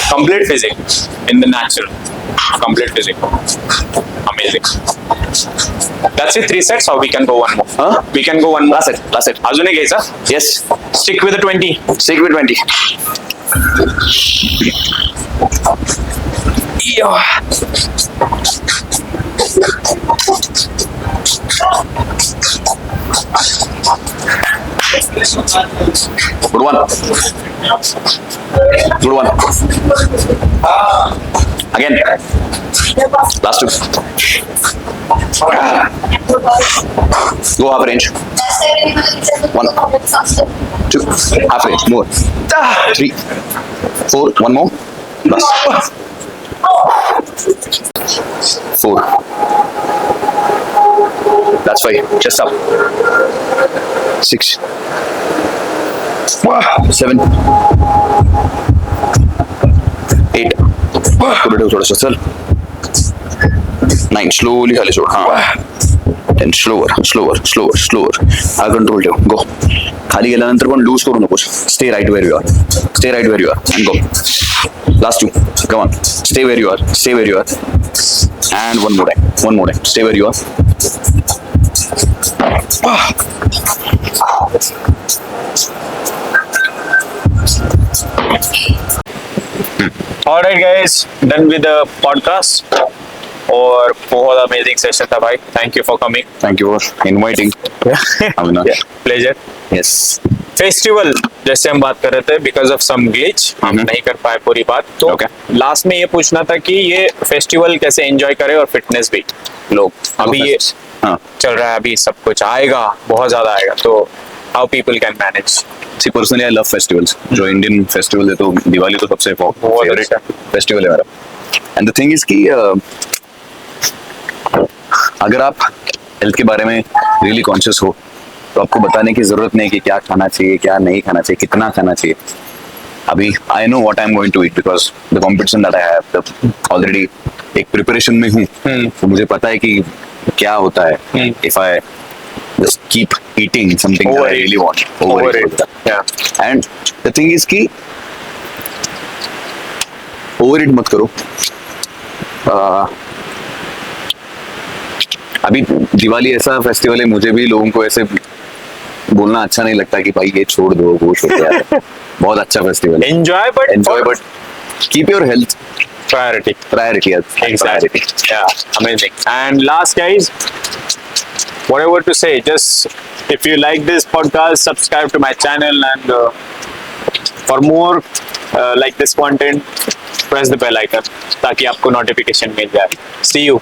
Complete physics in the natural. Complete physics. Amazing. That's it. 3 sets, or we can go one more. Huh? We can go one more. Last it. Azune gaisa? Yes. Stick with the 20. Stick with 20. Yeah. Good one. Good one. Again. Last two. Go half range. 1, 2, half range. More. 3, 4. One more. Last. 4. That's 5. Chest up. 6. 7. 8. थोड़ा सा चल. 9. Slowly खाली छोड़. हाँ. 10. Slower. हा control ठेव. Go. खाली गेल्यानंतर पण लूज करू नकोस. Stay right where you are. And go. Last 2. Come on. Stay where you are. And one more time. Stay where you are. Alright guys, done with the podcast. और बहुत amazing session था भाई. Thank you for coming. Thank you for inviting. Yeah, pleasure. Yes. Festival जैसे हम बात कर रहे थे, बिकॉज ऑफ सम ग्लिच हम नहीं कर पाए पूरी बात. तो लास्ट में ये पूछना था कि ये फेस्टिवल कैसे एंजॉय करें और फिटनेस भी लोग. अभी ये चल रहा है, अभी सब कुछ आएगा, बहुत ज्यादा आएगा, तो how people can manage. See, personally, I love festivals. जो इंडियन फेस्टिवल है तो दिवाली तो सबसे फेवरेट फेस्टिवल है मेरा. एंड द थिंग इज कि अगर आप हेल्थ के बारे में रियली कॉन्शियस हो तो आपको बताने की जरूरत नहीं कि क्या खाना चाहिए, क्या नहीं खाना चाहिए, कितना खाना चाहिए. अभी I know what I am going to eat because the competition that I have already एक प्रिपरेशन में हूँ. तो मुझे पता है कि क्या होता है if I just keep eating something that I really want. Overeat. Yeah. And the thing is कि overeat मत करो. अभी दिवाली ऐसा फेस्टिवल है, मुझे भी लोगों को ऐसे बोलना अच्छा नहीं लगता कि भाई ये छोड़ दो, वो छोड़ दो. बहुत अच्छा फेस्टिवल है. Enjoy but keep your health priority. Exactly. Yeah, amazing. And last guys, whatever to say, just if you like this podcast, subscribe to my channel, and for more like this content, press the bell icon ताकि आपको notification मिल जाए. See you.